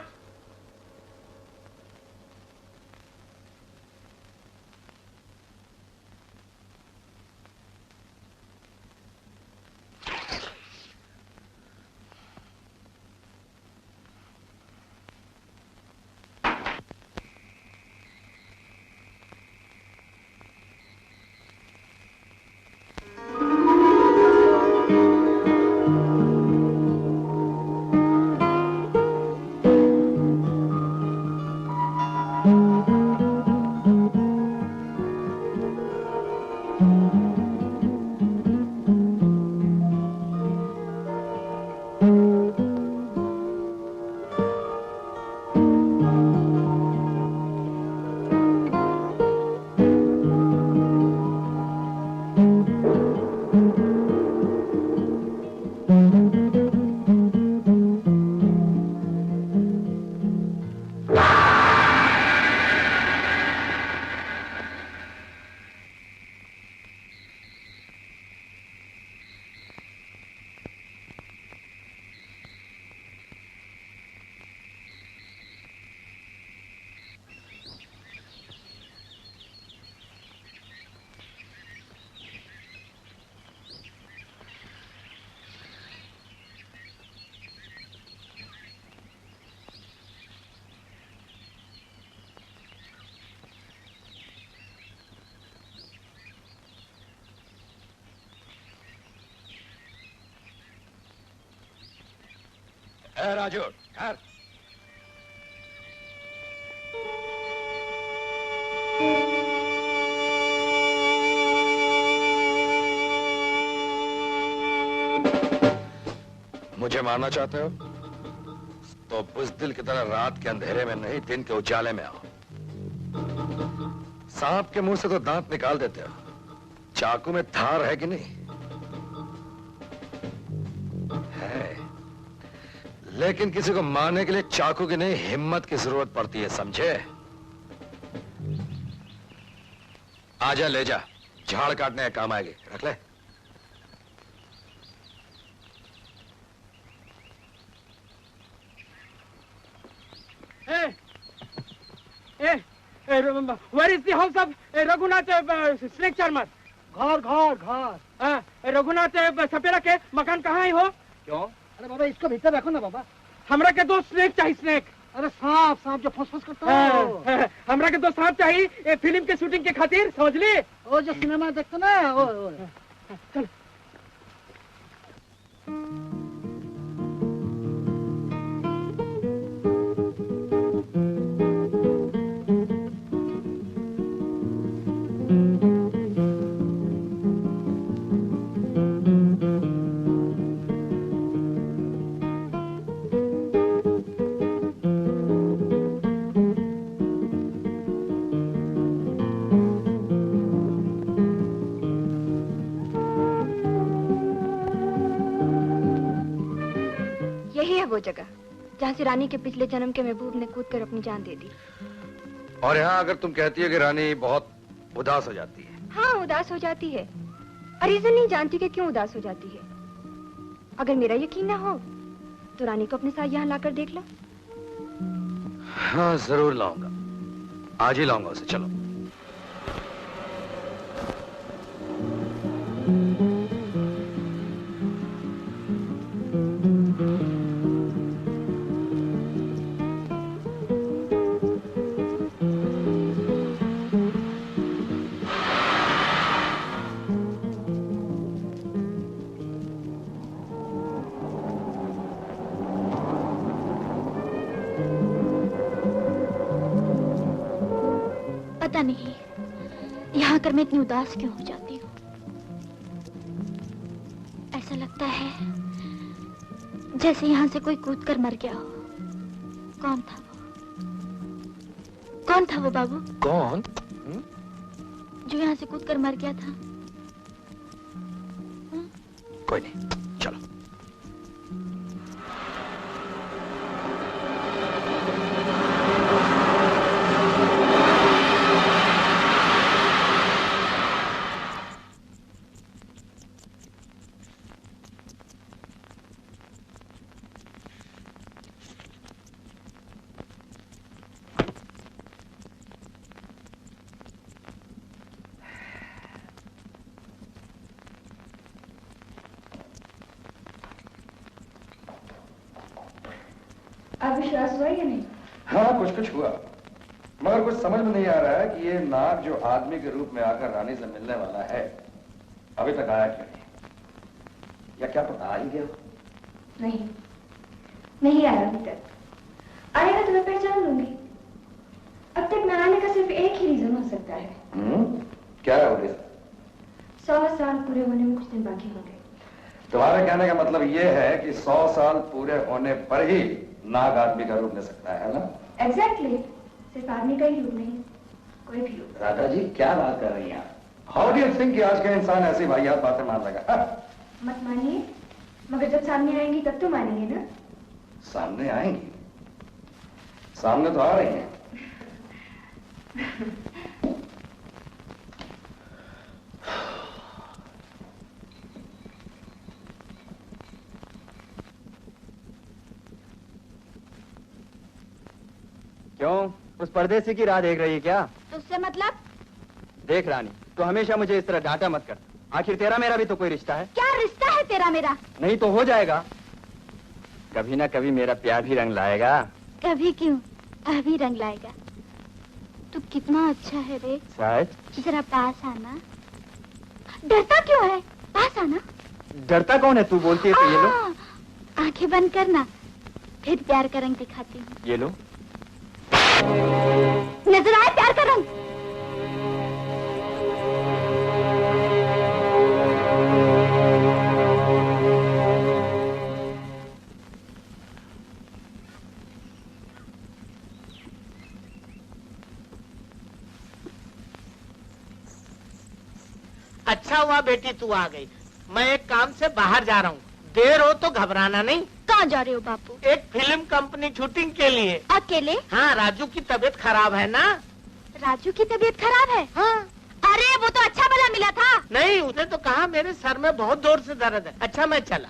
राजू ठहर। मुझे मारना चाहते हो तो बुज़दिल की तरह रात के अंधेरे में नहीं, दिन के उजाले में आओ। सांप के मुंह से तो दांत निकाल देते हो, चाकू में धार है कि नहीं? है, लेकिन किसी को मारने के लिए चाकू की नहीं, हिम्मत की जरूरत पड़ती है, समझे? आजा, ले जा, झाड़ काटने का काम आएगी। रख ले। Where is the house of Raghunath Snake Charmer? घर रघुनाथ सपेरा के मकान कहाँ है हो? क्यों? अरे बाबा इसको भीतर रखो ना बाबा। हमरा के दो स्नेक चाहिए, स्नेक। अरे सांप जो फुस करता है। हमरा के दो सांप चाहिए फिल्म के शूटिंग के खातिर, समझ ली? वो जो सिनेमा देखते ना वो। चल। वो जगह जहाँ से रानी के पिछले जन्म के महबूब ने कूदकर अपनी जान दे दी। और यहाँ अगर तुम कहती है कि रानी बहुत उदास हो जाती है। हाँ, उदास हो जाती है और रीजन नहीं जानती कि क्यों उदास हो जाती है। अगर मेरा यकीन ना हो तो रानी को अपने साथ यहाँ लाकर देख लो। हाँ जरूर लाऊंगा, आज ही लाऊंगा उसे। चलो। पता नहीं यहाँ आकर मैं इतनी उदास क्यों हो जाती हूँ। ऐसा लगता है जैसे यहाँ से कोई कूदकर मर गया हो। कौन था वो? कौन था वो बाबू? कौन? जो यहाँ से कूदकर मर गया था? कोई नहीं, चलो। अब विश्वास हुआ या नहीं? हाँ कुछ कुछ हुआ, मगर कुछ समझ में नहीं आ रहा है कि ये नाग जो आदमी के रूप में आकर रानी से मिलने वाला है अभी तक आया क्यों नहीं? या क्या पता आ ही गया? नहीं आया अभी तक। आएगा तो मैं पहचान लूंगी। अब तक न आने का सिर्फ एक ही रीजन हो सकता है। क्या है वो रीजन? 100 साल पूरे होने में कुछ दिन बाकी होंगे। तुम्हारे कहने का मतलब ये है कि 100 साल पूरे होने पर ही नाग आदमी का रूप ले सकता है ना? एग्जैक्टली, सिर्फ आदमी का ही रूप नहीं, कोई भी रूप। राधा जी क्या बात कर रही हैं? हाउ डू यू थिंक कि आज का इंसान ऐसी वाहियात बातें मान लगा? मत मानिए, मगर जब सामने आएंगी तब तो मानेंगे ना? सामने आएंगी? सामने तो आ रही हैं। क्यों, उस परदेसी की राह देख रही है क्या? तो उससे मतलब? देख रानी, तो हमेशा मुझे इस तरह डांटा मत कर। आखिर तेरा मेरा भी तो कोई रिश्ता है। क्या रिश्ता है तेरा मेरा? नहीं तो हो जाएगा। कभी ना कभी मेरा प्यार भी रंग लाएगा। कभी क्यों, अभी रंग लाएगा। तू कितना अच्छा है रे। सच? जरा पास आना। डरता क्यों है? पास आना। डरता कौन है? तू बोलती है तो ये लो। आंखें बंद करना। फिर प्यार का रंग दिखाती हूँ। ये लो। नजर आए प्यार का रंग? अच्छा हुआ बेटी तू आ गई। मैं एक काम से बाहर जा रहा हूँ, देर हो तो घबराना नहीं। कहाँ जा रहे हो बापू? एक फिल्म कंपनी शूटिंग के लिए। अकेले? हाँ, राजू की तबीयत खराब है ना। राजू की तबीयत खराब है? हाँ। अरे वो तो अच्छा भला मिला था। नहीं, उसने तो कहा मेरे सर में बहुत जोर से दर्द है। अच्छा मैं चला।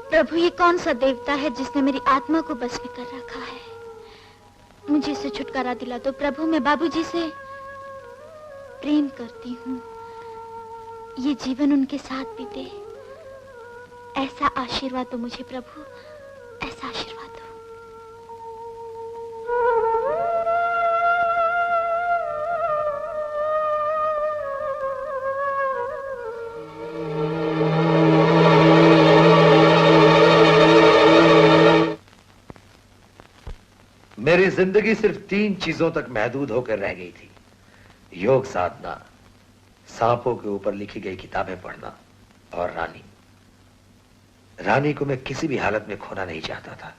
प्रभु, ये कौन सा देवता है जिसने मेरी आत्मा को बस में कर रखा है? मुझे इससे छुटकारा दिला दो प्रभु। मैं बाबूजी से प्रेम करती हूँ। ये जीवन उनके साथ बीते। ऐसा आशीर्वाद दो मुझे प्रभु, ऐसा आशीर्वाद दो। मेरी जिंदगी सिर्फ 3 चीजों तक महदूद होकर रह गई थी। योग साधना, सांपों के ऊपर लिखी गई किताबें पढ़ना और रानी। रानी को मैं किसी भी हालत में खोना नहीं चाहता था।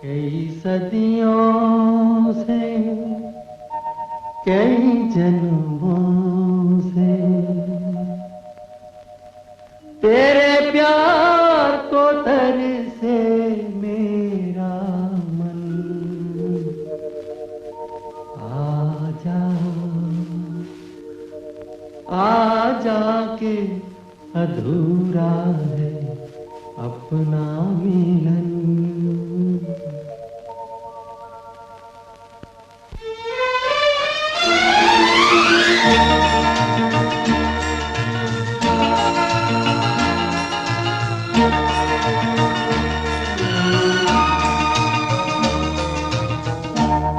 कई सदियों से कई जन्मों से तेरे प्यार को तरसे मेरा मन। आजा आजा के अधूरा है अपना मिलन।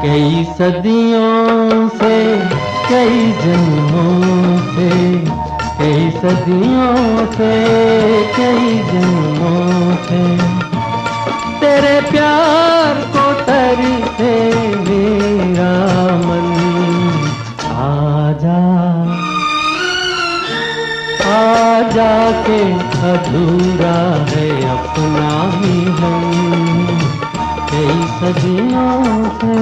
कई सदियों से कई जन्मों से कई सदियों से कई जन्मों से तेरे प्यार को तरसे मेरा मन। आजा आजा के अधूरा है अपना मिलन कई सदियों से।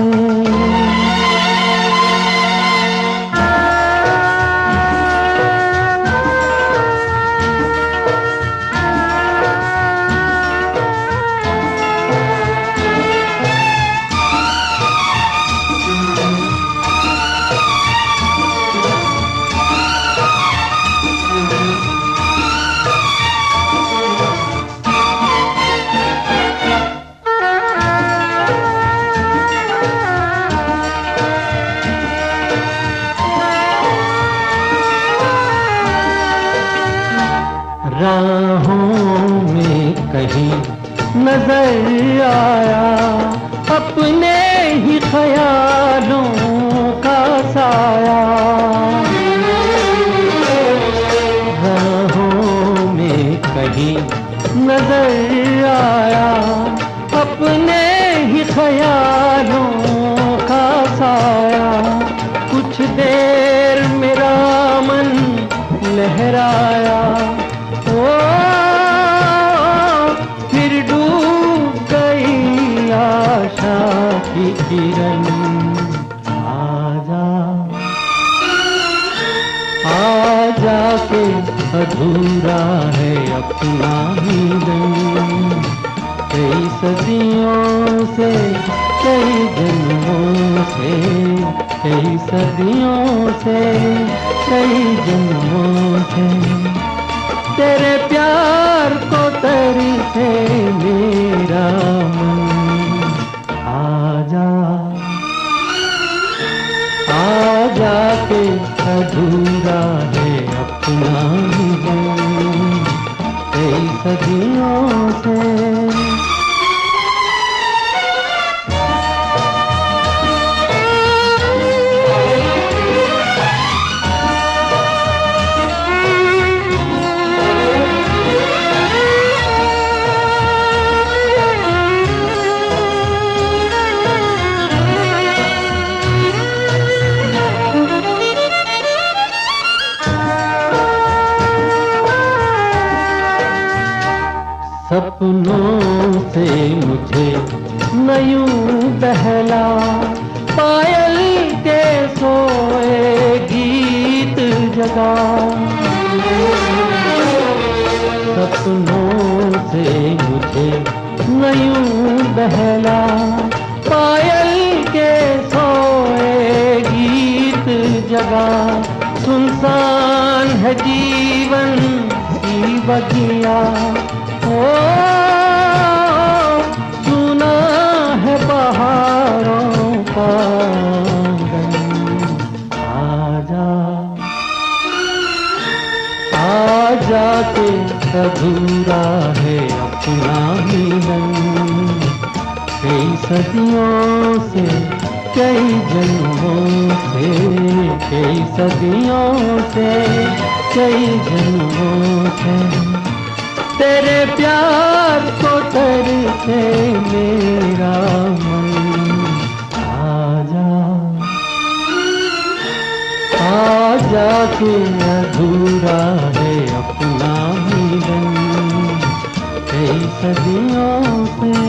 राहों में कहीं नजर आया अपने ही ख्यालों का साया। राहों में कहीं नजर आया अपने ही ख्यालों का साया। कुछ देर मेरा मन लहराया फिर डूब गई आशा की किरण। आजा आजा के अधूरा है अपना मिलन कई सदियों से कई जन्मों से कई सदियों से कई जन्मों से तेरे प्यार को तरसे मेरा मन। आजा आजा के अधूरा है अपना मिलन कई सदियों से। सपनों से मुझे न यूं बहला, पायल के सोए गीत जगा। सपनों से मुझे न यूं बहला, पायल के सोए गीत जगा। सुनसान है जीवन की बगिया, ओ सुना है बहारों का आंगन। आजा आजा के अधूरा है अपना मिलन। कई सदियों से, कई जन्मों से, कई सदियों से, कई जन्मों से तेरे प्यार को तरसे मेरा मन। आजा आजा के अधूरा है अपना मिलन कई सदियों से।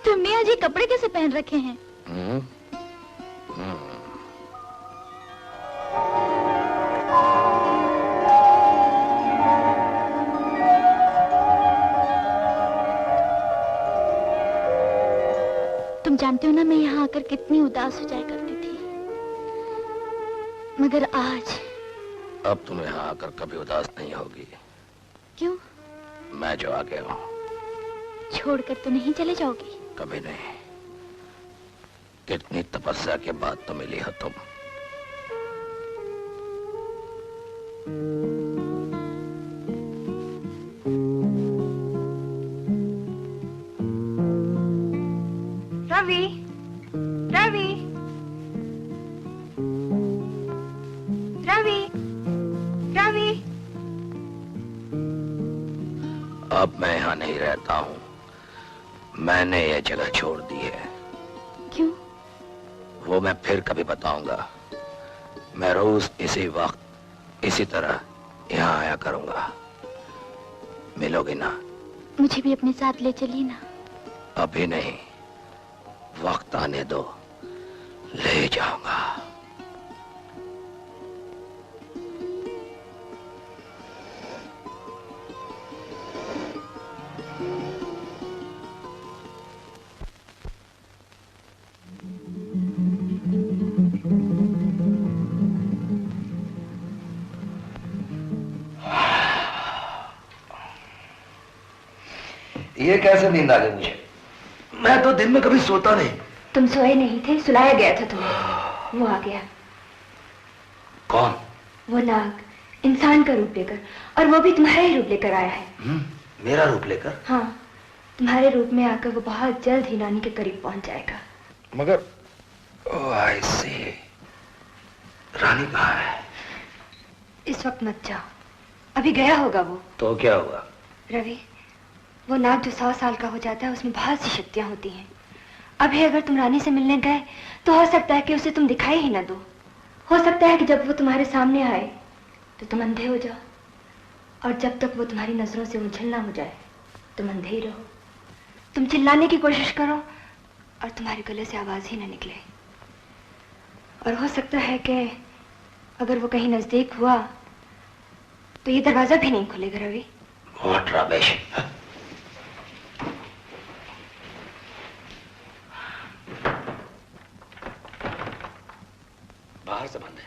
तुमने आज ये कपड़े कैसे पहन रखे हैं? तुम जानते हो ना, मैं यहाँ आकर कितनी उदास हो जाया करती थी, मगर आज। अब तुम यहाँ आकर कभी उदास नहीं होगी। क्यों? मैं जो आ गया हूँ। छोड़कर तो नहीं चले जाओगी? कभी नहीं। कितनी तपस्या के बाद तो मिली हो तुम। रवि, रवि, रवि, रवि। अब मैं यहाँ नहीं रहता हूँ। मैंने ये जगह छोड़ दी है। क्यों? वो मैं फिर कभी बताऊंगा। मैं रोज इसी वक्त इसी तरह यहाँ आया करूंगा। मिलोगे ना? मुझे भी अपने साथ ले चलिए ना। अभी नहीं, वक्त आने दो, ले जाऊंगा। ये कैसे नींद आ गई मुझे? मैं तो दिन में कभी सोता नहीं। तुम सोए नहीं थे, सुलाया गया था तुम्हें। वो आ गया। कौन? वो नाग, इंसान का रूप लेकर, और वो भी तुम्हारा ही रूप लेकर आया है। मेरा रूप लेकर? हाँ, तुम्हारे रूप में आकर वो बहुत जल्द ही रानी के करीब पहुंच जाएगा। मगर ओह आई सी, रानी कहाँ है? इस वक्त मत जाओ, अभी गया होगा वो। तो क्या हुआ? रवि, वो नाग जो 100 साल का हो जाता है उसमें बहुत सी शक्तियां होती हैं। अभी अगर तुम रानी से मिलने गए तो हो सकता है कि उसे तुम दिखाई ही ना दो। हो सकता है कि जब वो तुम्हारे सामने आए तो तुम अंधे हो जाओ, और जब तक वो तुम्हारी नजरों से ओझल ना हो जाए तुम अंधे ही रहो। तुम चिल्लाने की कोशिश करो और तुम्हारे गले से आवाज ही ना निकले। और हो सकता है कि अगर वो कहीं नजदीक हुआ तो ये दरवाजा भी नहीं खुलेगा। Ravi, What rubbish. बाहर से बंद है।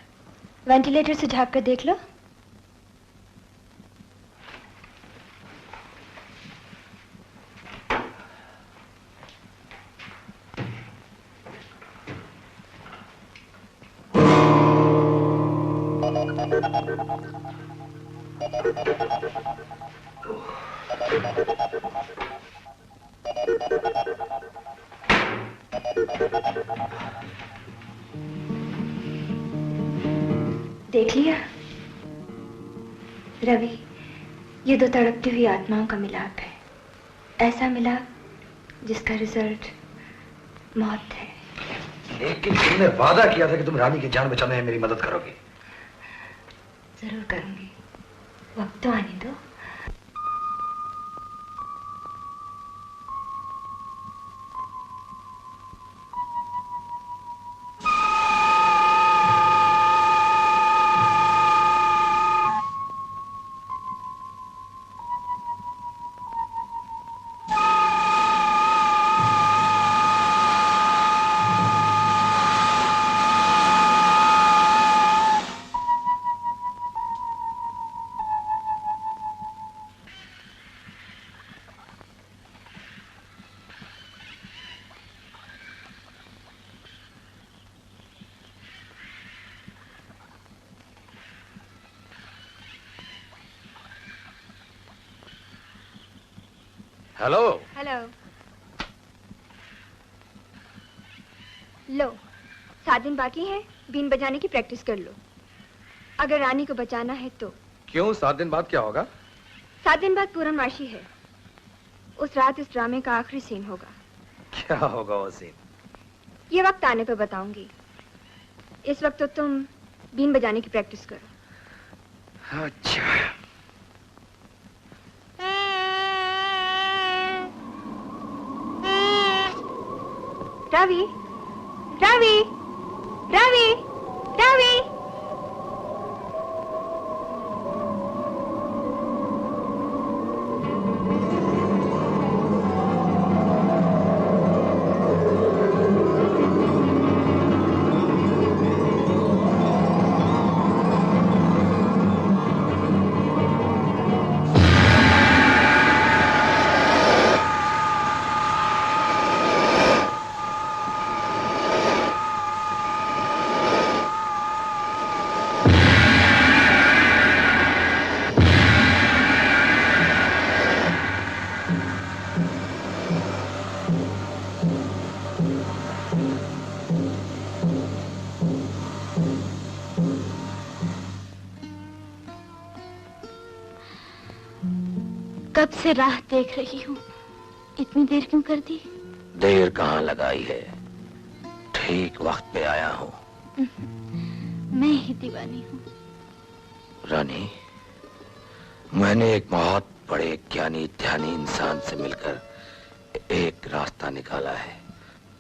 वेंटिलेटर से झांक कर देख लो। देख लिया रवि, ये दो तड़पती हुई आत्माओं का मिलाप है। ऐसा मिलाप जिसका रिजल्ट मौत है। लेकिन तुमने वादा किया था कि तुम रानी की जान बचाने में मेरी मदद करोगी। जरूर करूंगी, वक्त तो आने दो। हेलो। हेलो। लो, 7 दिन बाकी हैं, बीन बजाने की प्रैक्टिस कर लो। अगर रानी को बचाना है तो। क्यों, 7 दिन बाद क्या होगा? 7 दिन बाद पूर्णमासी है। उस रात इस ड्रामे का आखिरी सीन होगा। क्या होगा वो सीन? ये वक्त आने पे बताऊंगी। इस वक्त तो तुम बीन बजाने की प्रैक्टिस करो। अच्छा। रवि, रवि, रवि, रवि। कब से राह देख रही हूँ, इतनी देर क्यों कर दी? देर कहाँ लगाई है, ठीक वक्त पे आया हूँ। मैं ही दीवानी हूँ। रानी, मैंने एक बहुत बड़े ज्ञानी ध्यानी इंसान से मिलकर एक रास्ता निकाला है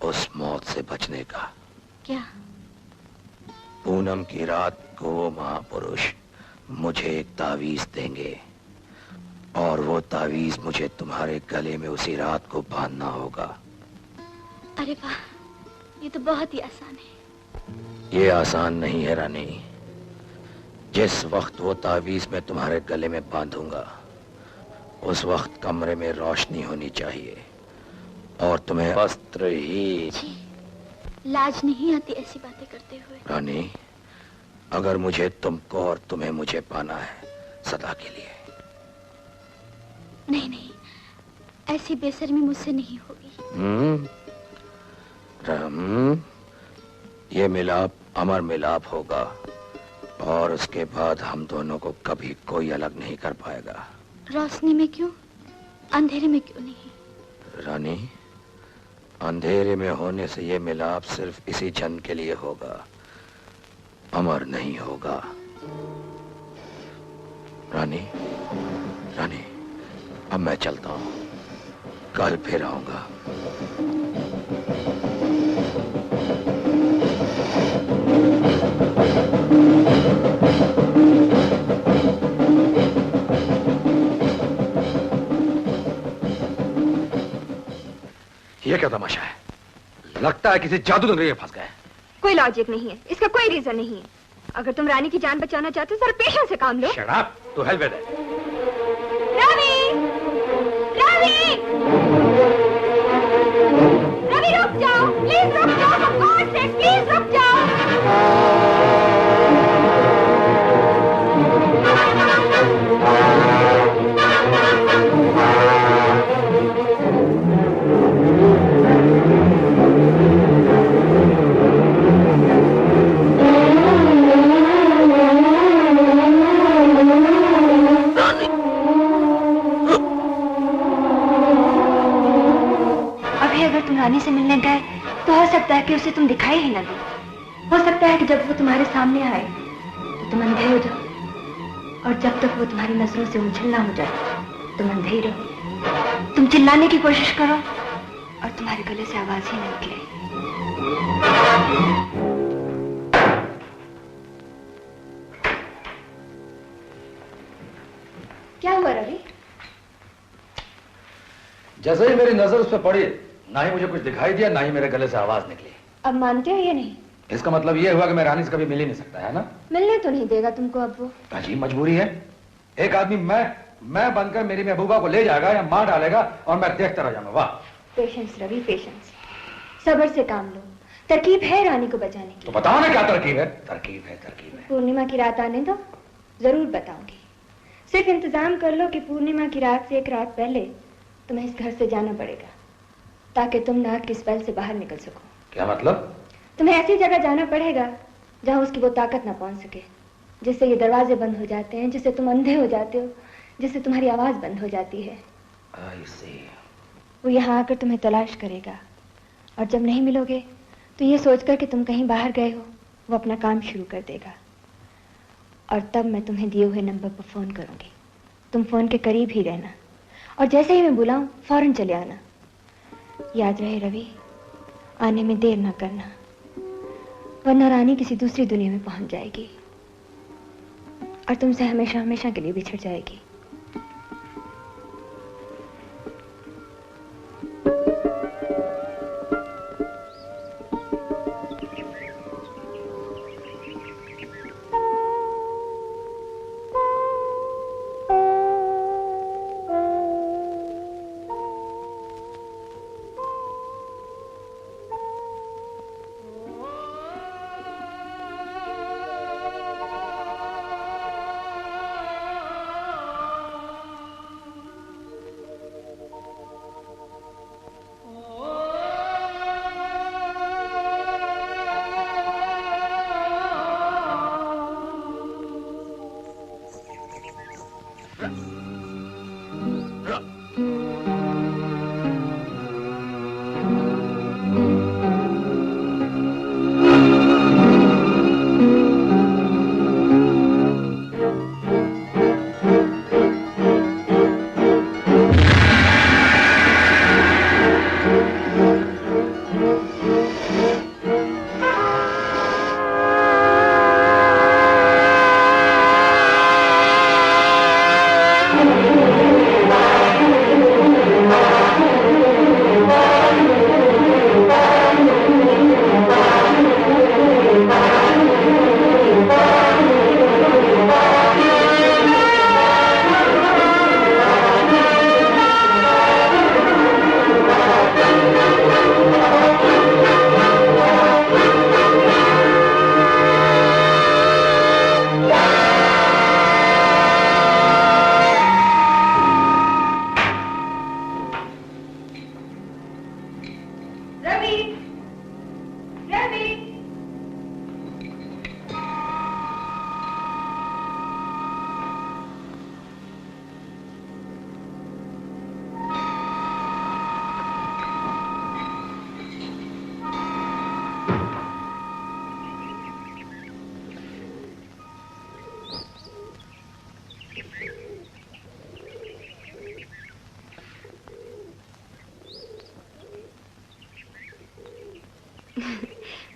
उस मौत से बचने का। क्या? पूनम की रात को वो महापुरुष मुझे एक तावीज देंगे और वो तावीज मुझे तुम्हारे गले में उसी रात को बांधना होगा। अरे वाह, ये तो बहुत ही आसान है। ये आसान नहीं है रानी। जिस वक्त वो तावीज मैं तुम्हारे गले में बांधूंगा उस वक्त कमरे में रोशनी होनी चाहिए और तुम्हें वस्त्र ही। लाज नहीं आती ऐसी बातें करते हुए। रानी, अगर मुझे तुमको और तुम्हें मुझे पाना है सदा के लिए। नहीं नहीं, ऐसी बेशर्मी मुझसे नहीं होगी। ये मिलाप अमर मिलाप होगा और उसके बाद हम दोनों को कभी कोई अलग नहीं कर पाएगा। रोशनी में क्यों, अंधेरे में क्यों नहीं? रानी, अंधेरे में होने से ये मिलाप सिर्फ इसी जन्म के लिए होगा, अमर नहीं होगा। रानी, रानी, अब मैं चलता हूँ, कल फिर आऊंगा। ये क्या तमाशा है? लगता है किसी जादू दंगे में फंस गए। कोई लॉजिक नहीं है, इसका कोई रीजन नहीं है। अगर तुम रानी की जान बचाना चाहते हो, जरा पेशेंस से काम लो। Shut up, to hell with it. Ravi! Ravi! Ravi रुक जाओ, प्लीज रुक जाओ, for God's sake, प्लीज रुक जाओ। तुम रानी से मिलने गए तो हो सकता है कि उसे तुम दिखाई ही न दो। हो सकता है कि जब वो तुम्हारे सामने आए तो तुम अंधे हो जाओ, और जब तक वो तुम्हारी नजरों से ओझल ना हो जाए तुम अंधे ही रहो। तुम चिल्लाने की कोशिश करो और तुम्हारे गले से आवाज ही न निकले। क्या हुआ रवि? जैसे ही मेरी नजर उस पर पड़ी, ना ही मुझे कुछ दिखाई दिया, ना ही मेरे गले से आवाज निकली। अब मानते हो या नहीं? इसका मतलब ये हुआ कि मैं रानी से कभी मिल ही नहीं सकता, है ना? मिलने तो नहीं देगा तुमको अब वो। अजीब मजबूरी है। एक आदमी मैं बनकर मेरी महबूबा को ले जाएगा या मार डालेगा और मैं देखता रह जाऊंगा। वाह! Patience Ravi, patience. सब्र से काम लो। तरकीब है रानी को बचाने की। तो बताओ ना क्या तरकीब है? तरकीब है। पूर्णिमा की रात आने दो, जरूर बताऊंगी। सिर्फ इंतजाम कर लो कि पूर्णिमा की रात से एक रात पहले तुम्हें इस घर से जाना पड़ेगा, ताकि तुम नाग की स्पेल से बाहर निकल सको। क्या मतलब? तुम्हें ऐसी जगह जाना पड़ेगा जहां उसकी वो ताकत ना पहुंच सके, जिससे ये दरवाजे बंद हो जाते हैं, जिससे तुम अंधे हो जाते हो, जिससे तुम्हारी आवाज बंद हो जाती है। वो यहाँ आकर तुम्हें तलाश करेगा, और जब नहीं मिलोगे तो ये सोचकर कि तुम कहीं बाहर गए हो, वो अपना काम शुरू कर देगा। और तब मैं तुम्हें दिए हुए नंबर पर फोन करूंगी। तुम फोन के करीब ही रहना, और जैसे ही मैं बुलाऊं फौरन चले आना। याद रहे रवि, आने में देर ना करना, वरना रानी किसी दूसरी दुनिया में पहुंच जाएगी और तुमसे हमेशा हमेशा के लिए बिछड़ जाएगी।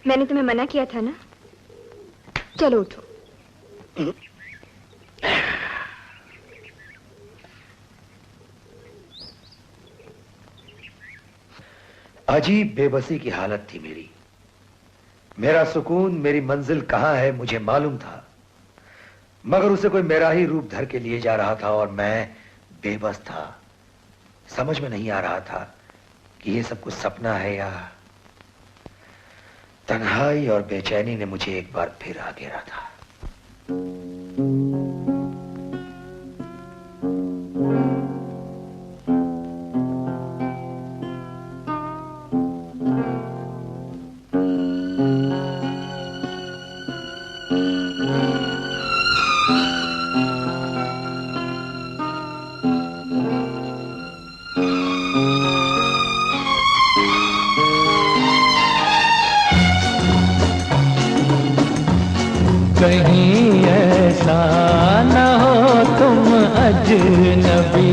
मैंने तुम्हें मना किया था ना? चलो उठो। अजीब बेबसी की हालत थी मेरी। मेरा सुकून, मेरी मंजिल कहां है मुझे मालूम था, मगर उसे कोई मेरा ही रूप धर के लिए जा रहा था और मैं बेबस था। समझ में नहीं आ रहा था कि ये सब कुछ सपना है या तन्हाई और बेचैनी ने मुझे एक बार फिर आ घेरा था। अजनबी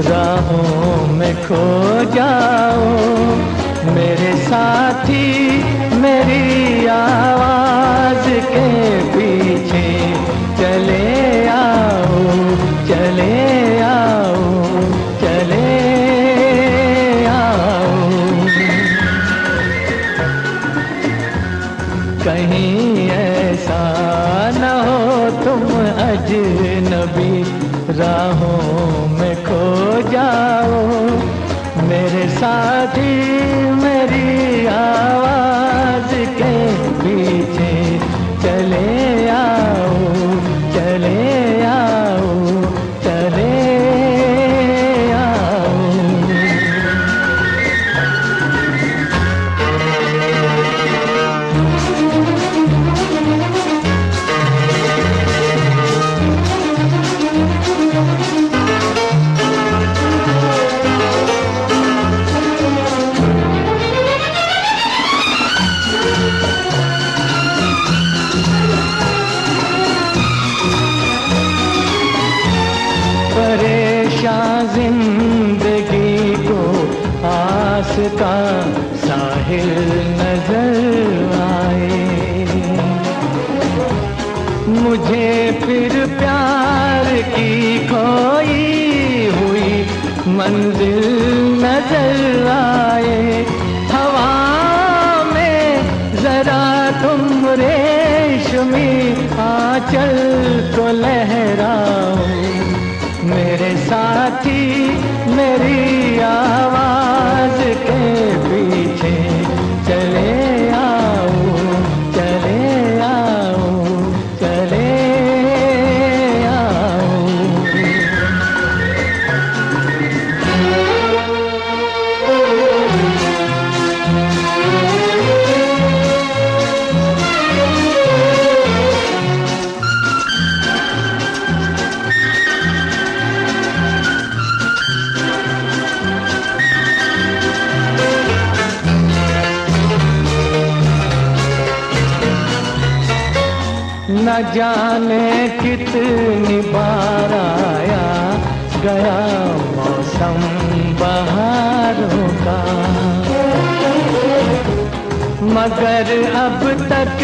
राहों में खो जाओ, मेरे साथी मेरी आवाज के पीछे चले आओ, चले आओ, चले आओ। कहीं ऐसा न हो तुम अजनबी राहों में खो जाओ, मेरे साथी मेरी आवाज के पीछे चले आओ, चले आओ, चले आओ। परेशान जिंदगी को आस का साहिल नजर आए, मुझे फिर प्यार की खोई हुई मंजिल नजर आए। हवा में जरा तुम रेशमी आंचल को लहराओ, मेरे साथी मेरी आवाज के पीछे चले आओ, चले आओ, चले आओ। न जाने कितनी बार आया गया मौसम बहारों का, मगर अब तक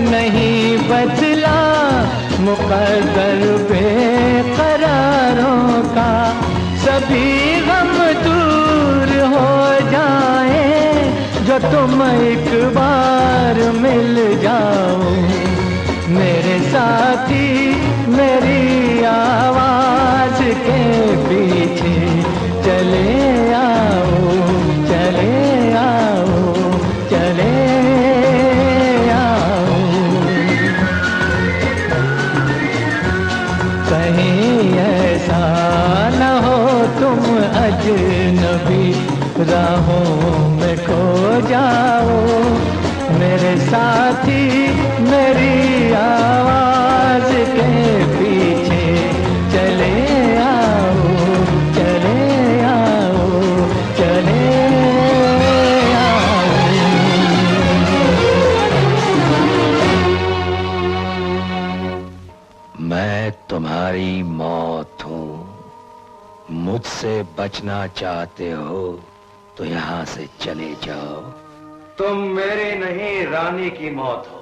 नहीं बदला मुकद्दर बेकरारों का। सभी गम दूर हो जाए जो तुम एक बार मिल जाओ, मेरे साथी मेरी आवाज के पीछे चले आओ, चले आओ, चले आओ। कहीं ऐसा न हो तुम अजनबी राहों में खो जाओ, मेरे साथी मेरी आवाज के पीछे चले आओ, चले आओ, चले आओ। मैं तुम्हारी मौत हूँ, मुझसे बचना चाहते हो तो यहाँ से चले जाओ। तुम मेरी नहीं रानी की मौत हो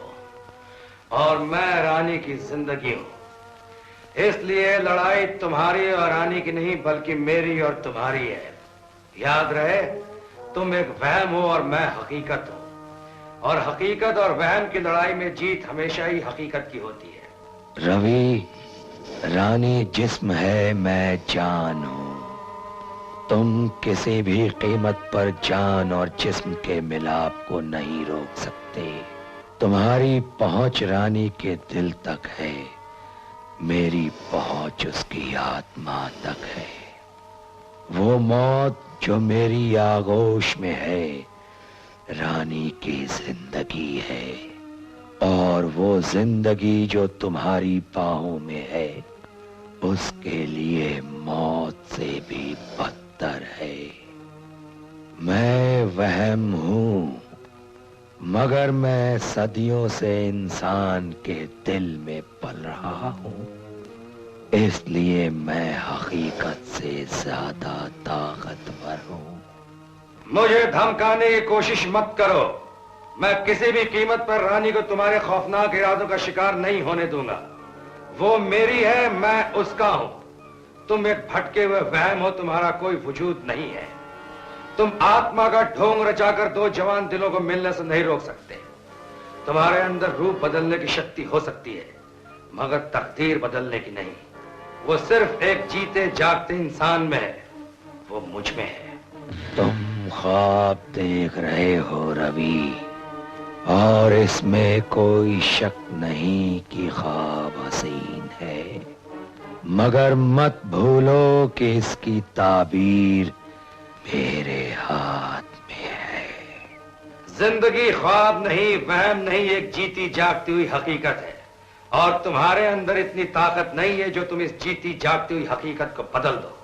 और मैं रानी की जिंदगी हूं, इसलिए लड़ाई तुम्हारी और रानी की नहीं बल्कि मेरी और तुम्हारी है। याद रहे, तुम एक वहम हो और मैं हकीकत हूं, और हकीकत और वहम की लड़ाई में जीत हमेशा ही हकीकत की होती है। रवि, रानी जिस्म है, मैं जान हूं। तुम किसी भी कीमत पर जान और जिस्म के मिलाप को नहीं रोक सकते। तुम्हारी पहुंच रानी के दिल तक है, मेरी पहुंच उसकी आत्मा तक है। वो मौत जो मेरी आगोश में है, रानी की जिंदगी है, और वो जिंदगी जो तुम्हारी बाहों में है, उसके लिए मौत से भी बदतर है। मैं वहम हूं, मगर मैं सदियों से इंसान के दिल में पल रहा हूं। इसलिए मैं हकीकत से ज्यादा ताकतवर हूं। मुझे धमकाने की कोशिश मत करो। मैं किसी भी कीमत पर रानी को तुम्हारे खौफनाक इरादों का शिकार नहीं होने दूंगा। वो मेरी है, मैं उसका हूं। तुम एक भटके हुए वहम हो, तुम्हारा कोई वजूद नहीं है। तुम आत्मा का ढोंग रचाकर दो जवान दिलों को मिलने से नहीं रोक सकते। तुम्हारे अंदर रूप बदलने की शक्ति हो सकती है, मगर तकदीर बदलने की नहीं। वो सिर्फ एक जीते जागते इंसान में है, वो मुझ में है। तुम ख्वाब देख रहे हो रवि, और इसमें कोई शक नहीं कि ख्वाब हसीन है, मगर मत भूलो कि इसकी ताबीर मेरे हाथ में है। जिंदगी ख्वाब नहीं, वहम नहीं, एक जीती जागती हुई हकीकत है। और तुम्हारे अंदर इतनी ताकत नहीं है जो तुम इस जीती जागती हुई हकीकत को बदल दो।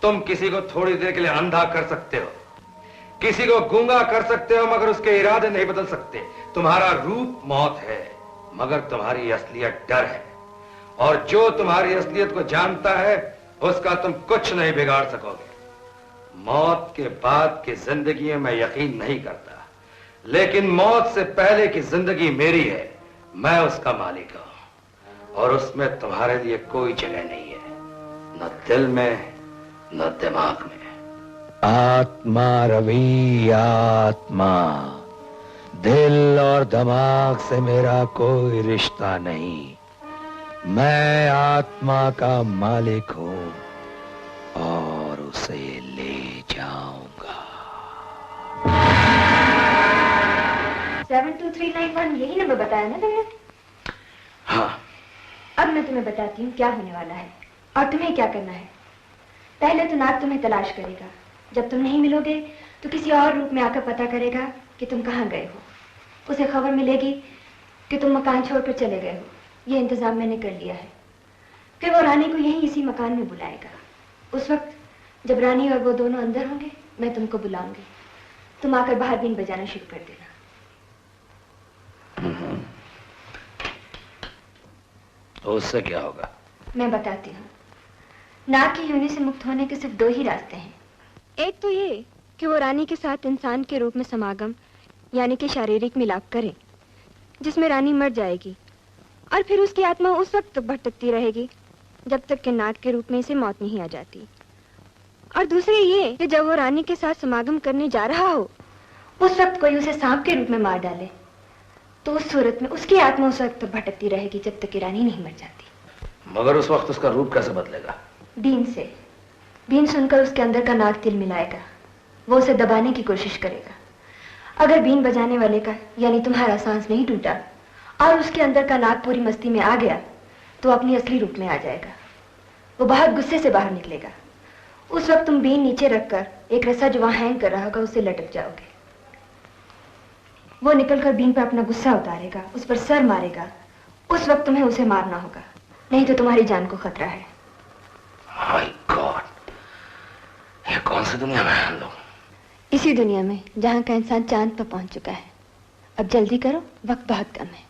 तुम किसी को थोड़ी देर के लिए अंधा कर सकते हो, किसी को गूंगा कर सकते हो, मगर उसके इरादे नहीं बदल सकते। तुम्हारा रूप मौत है, मगर तुम्हारी असलियत डर है। और जो तुम्हारी असलियत को जानता है, उसका तुम कुछ नहीं बिगाड़ सकोगे। मौत के बाद की जिंदगी में मैं यकीन नहीं करता, लेकिन मौत से पहले की जिंदगी मेरी है। मैं उसका मालिक हूं, और उसमें तुम्हारे लिए कोई जगह नहीं है, न दिल में न दिमाग में। आत्मा रवि, आत्मा। दिल और दिमाग से मेरा कोई रिश्ता नहीं। मैं आत्मा का मालिक हूं और उसे ले जाऊंगा। 72391 यही नंबर बताया ना तुमने? हाँ। अब मैं तुम्हें बताती हूँ क्या होने वाला है और तुम्हें क्या करना है। पहले तो नाग तुम्हें तलाश करेगा। जब तुम नहीं मिलोगे तो किसी और रूप में आकर पता करेगा कि तुम कहाँ गए हो। उसे खबर मिलेगी कि तुम मकान छोड़कर चले गए हो। ये इंतजाम मैंने कर लिया है। फिर वो रानी को यहीं इसी मकान में बुलाएगा। उस वक्त जब रानी और वो दोनों अंदर होंगे, मैं तुमको बुलाऊंगी। तुम आकर बाहर बीन बजाना शुरू कर देना। तो उससे क्या होगा? मैं बताती हूँ। नाग की योनि से मुक्त होने के सिर्फ दो ही रास्ते हैं। एक तो ये कि वो रानी के साथ इंसान के रूप में समागम यानी कि शारीरिक मिलाप करे, जिसमें रानी मर जाएगी और फिर उसकी आत्मा उस वक्त तक भटकती रहेगी जब तक कि नाग के रूप में इसे मौत नहीं आ जाती। और दूसरी ये कि जब वो रानी के साथ समागम करने जा रहा हो, उस वक्त कोई उसे सांप के रूप में मार डाले, तो उस सूरत में उसकी आत्मा उस वक्त तक भटकती रहेगी जब तक कि रानी नहीं मर जाती। मगर उस वक्त उसका रूप कैसे बदलेगा? बीन से। बीन सुनकर उसके अंदर का नाग तिल मिलाएगा। वो उसे दबाने की कोशिश करेगा। अगर बीन बजाने वाले का यानी तुम्हारा सांस नहीं टूटा और उसके अंदर का नाग पूरी मस्ती में आ गया, तो अपनी असली रूप में आ जाएगा। वो बहुत गुस्से से बाहर निकलेगा। उस वक्त तुम बीन नीचे रखकर एक रस्सा जो वहां हैंग कर रहा होगा उससे लटक जाओगे। वो निकलकर बीन पर अपना गुस्सा उतारेगा, उस पर सर मारेगा। उस वक्त तुम्हें उसे मारना होगा, नहीं तो तुम्हारी जान को खतरा है। माय गॉड, ये कौन सी दुनिया में हम लोग? इसी दुनिया में जहां का इंसान चांद पर पहुंच चुका है। अब जल्दी करो, वक्त बहुत कम है।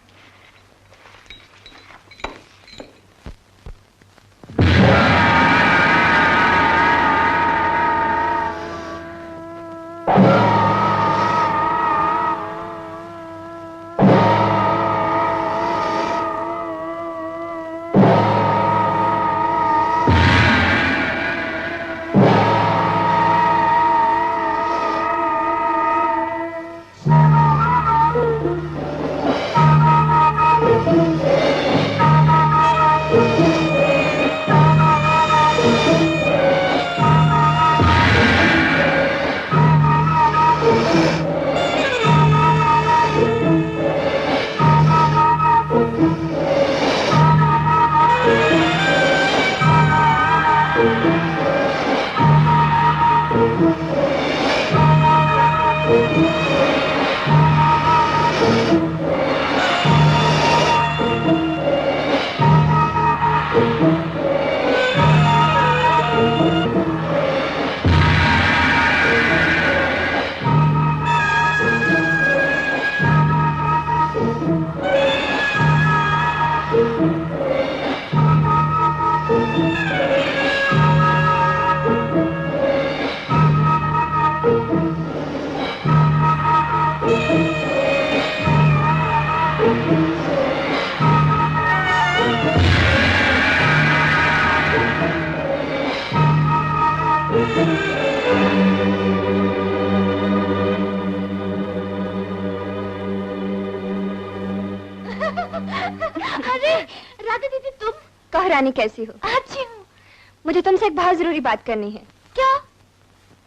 अरे राधा दीदी तुम? कहो रानी कैसी हो? अच्छी हूँ। मुझे तुमसे एक बहुत जरूरी बात करनी है। क्या?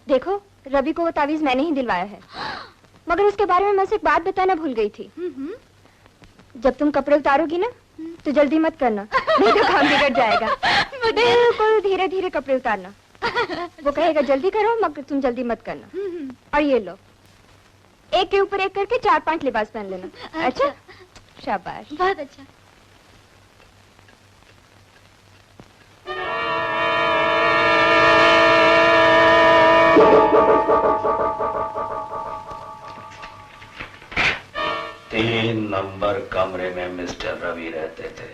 देखो रवि को वो तावीज मैंने ही दिलवाया है, मगर उसके बारे में मैं उसे एक बात बताना भूल गई थी। जब तुम कपड़े उतारोगी ना तो जल्दी मत करना, नहीं तो काम बिगड़ जाएगा। बिल्कुल धीरे धीरे कपड़े उतारना। वो कहेगा जल्दी करो मगर तुम जल्दी मत करना। और ये लो, एक के ऊपर एक करके 4-5 लिबास पहन लेना। अच्छा? शाबाश। बहुत अच्छा। तीन नंबर कमरे में मिस्टर रवि रहते थे,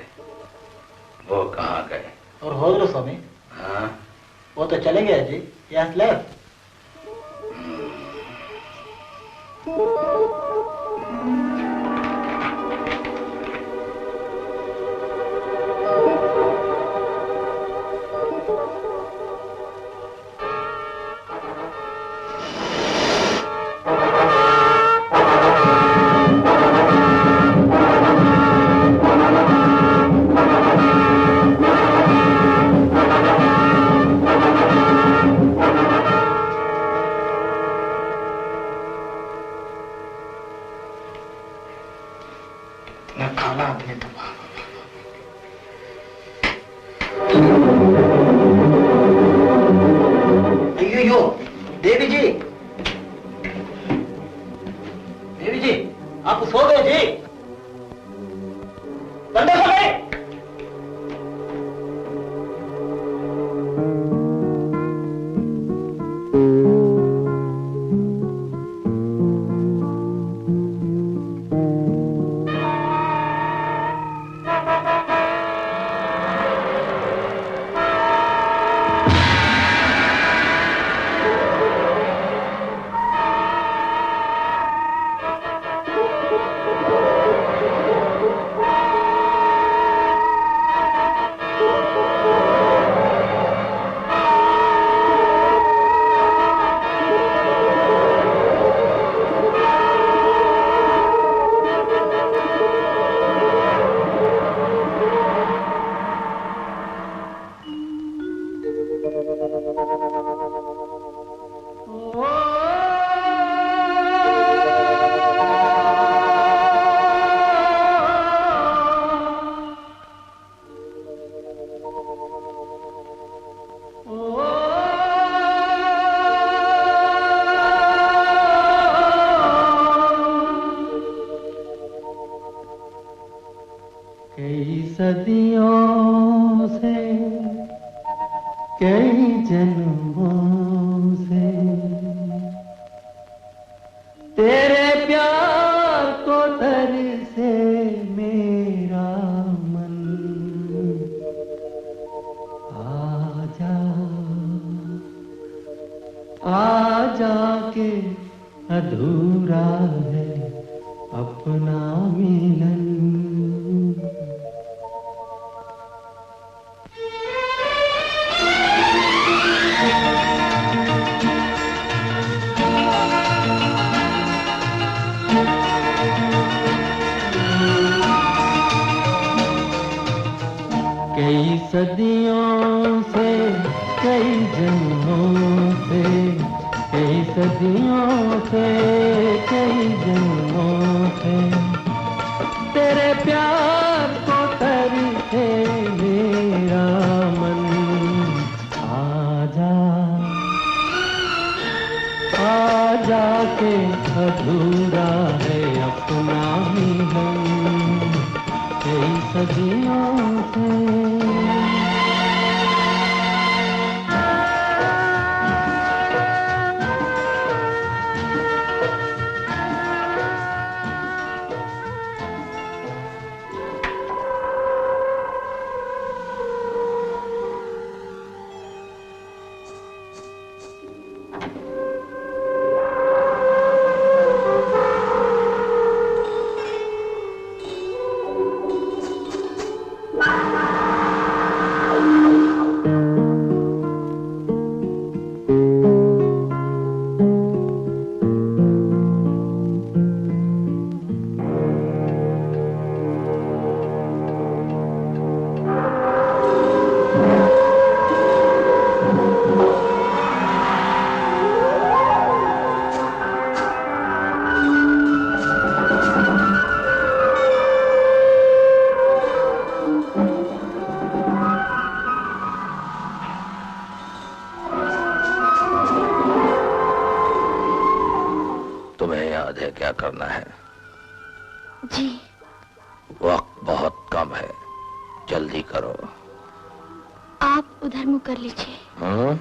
वो कहाँ गए? और होद्र स्वामी? हाँ? वो तो चले गए जी। Yes left. सदियों से कई जन्मों से तेरे प्यार को तरसे मेरा मन। आजा के अधूरा है अपना मिलन। कई सदियों से कई जन्मों से कई सदियों से कई जन्मों से तेरे प्यार को तरसे मेरा मन। आजा के अधूरा है अपना मिलन कई सदियों से। याद है क्या करना है? जी। वक्त बहुत कम है, जल्दी करो। आप उधर मुंह कर लीजिए। हाँ?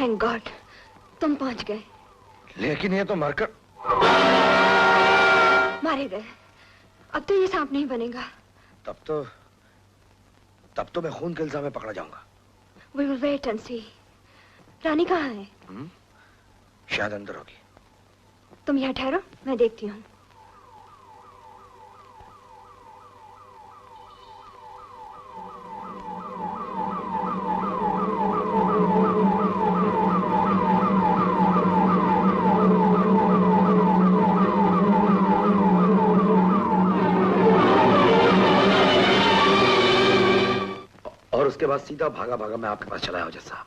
थैंक गॉड तुम पहुंच गए। लेकिन ये तो मरकर मारे गए। अब तो ये सांप नहीं बनेगा। तब तो मैं खून के इल्जाम में पकड़ा जाऊंगा। We will wait and see। रानी कहाँ है? शायद अंदर होगी। तुम यहाँ ठहरो, मैं देखती हूँ। और उसके बाद सीधा भागा भागा मैं आपके पास चला आया जज साहब।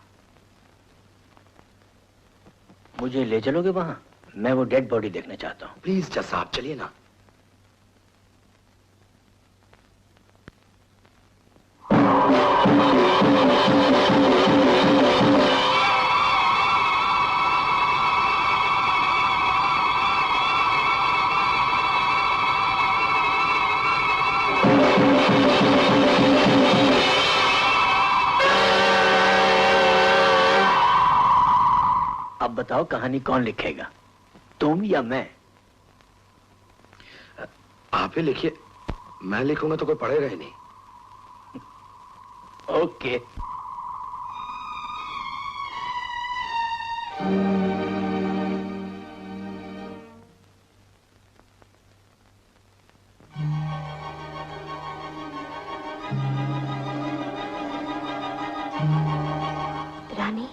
मुझे ले चलोगे वहां? मैं वो डेड बॉडी देखना चाहता हूँ। प्लीज जज साहब चलिए ना। अब बताओ कहानी कौन लिखेगा, तुम या मैं? आप ही लिखिए, मैं लिखूंगा तो कोई पढ़ेगा ही नहीं। ओके। रानी,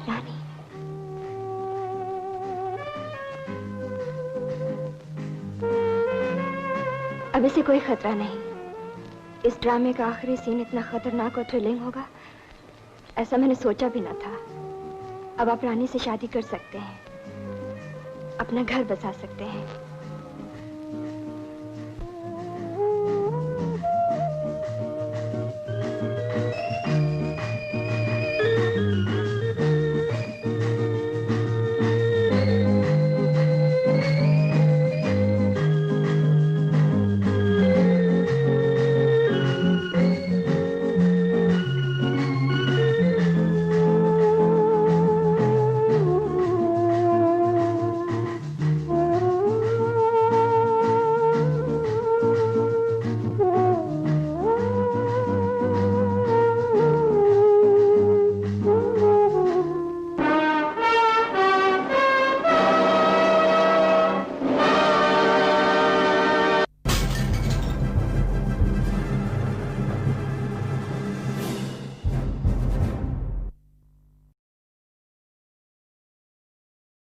रानी, अब इसे कोई खतरा नहीं। इस ड्रामे का आखिरी सीन इतना खतरनाक और थ्रिलिंग होगा, ऐसा मैंने सोचा भी ना था। अब आप रानी से शादी कर सकते हैं, अपना घर बसा सकते हैं।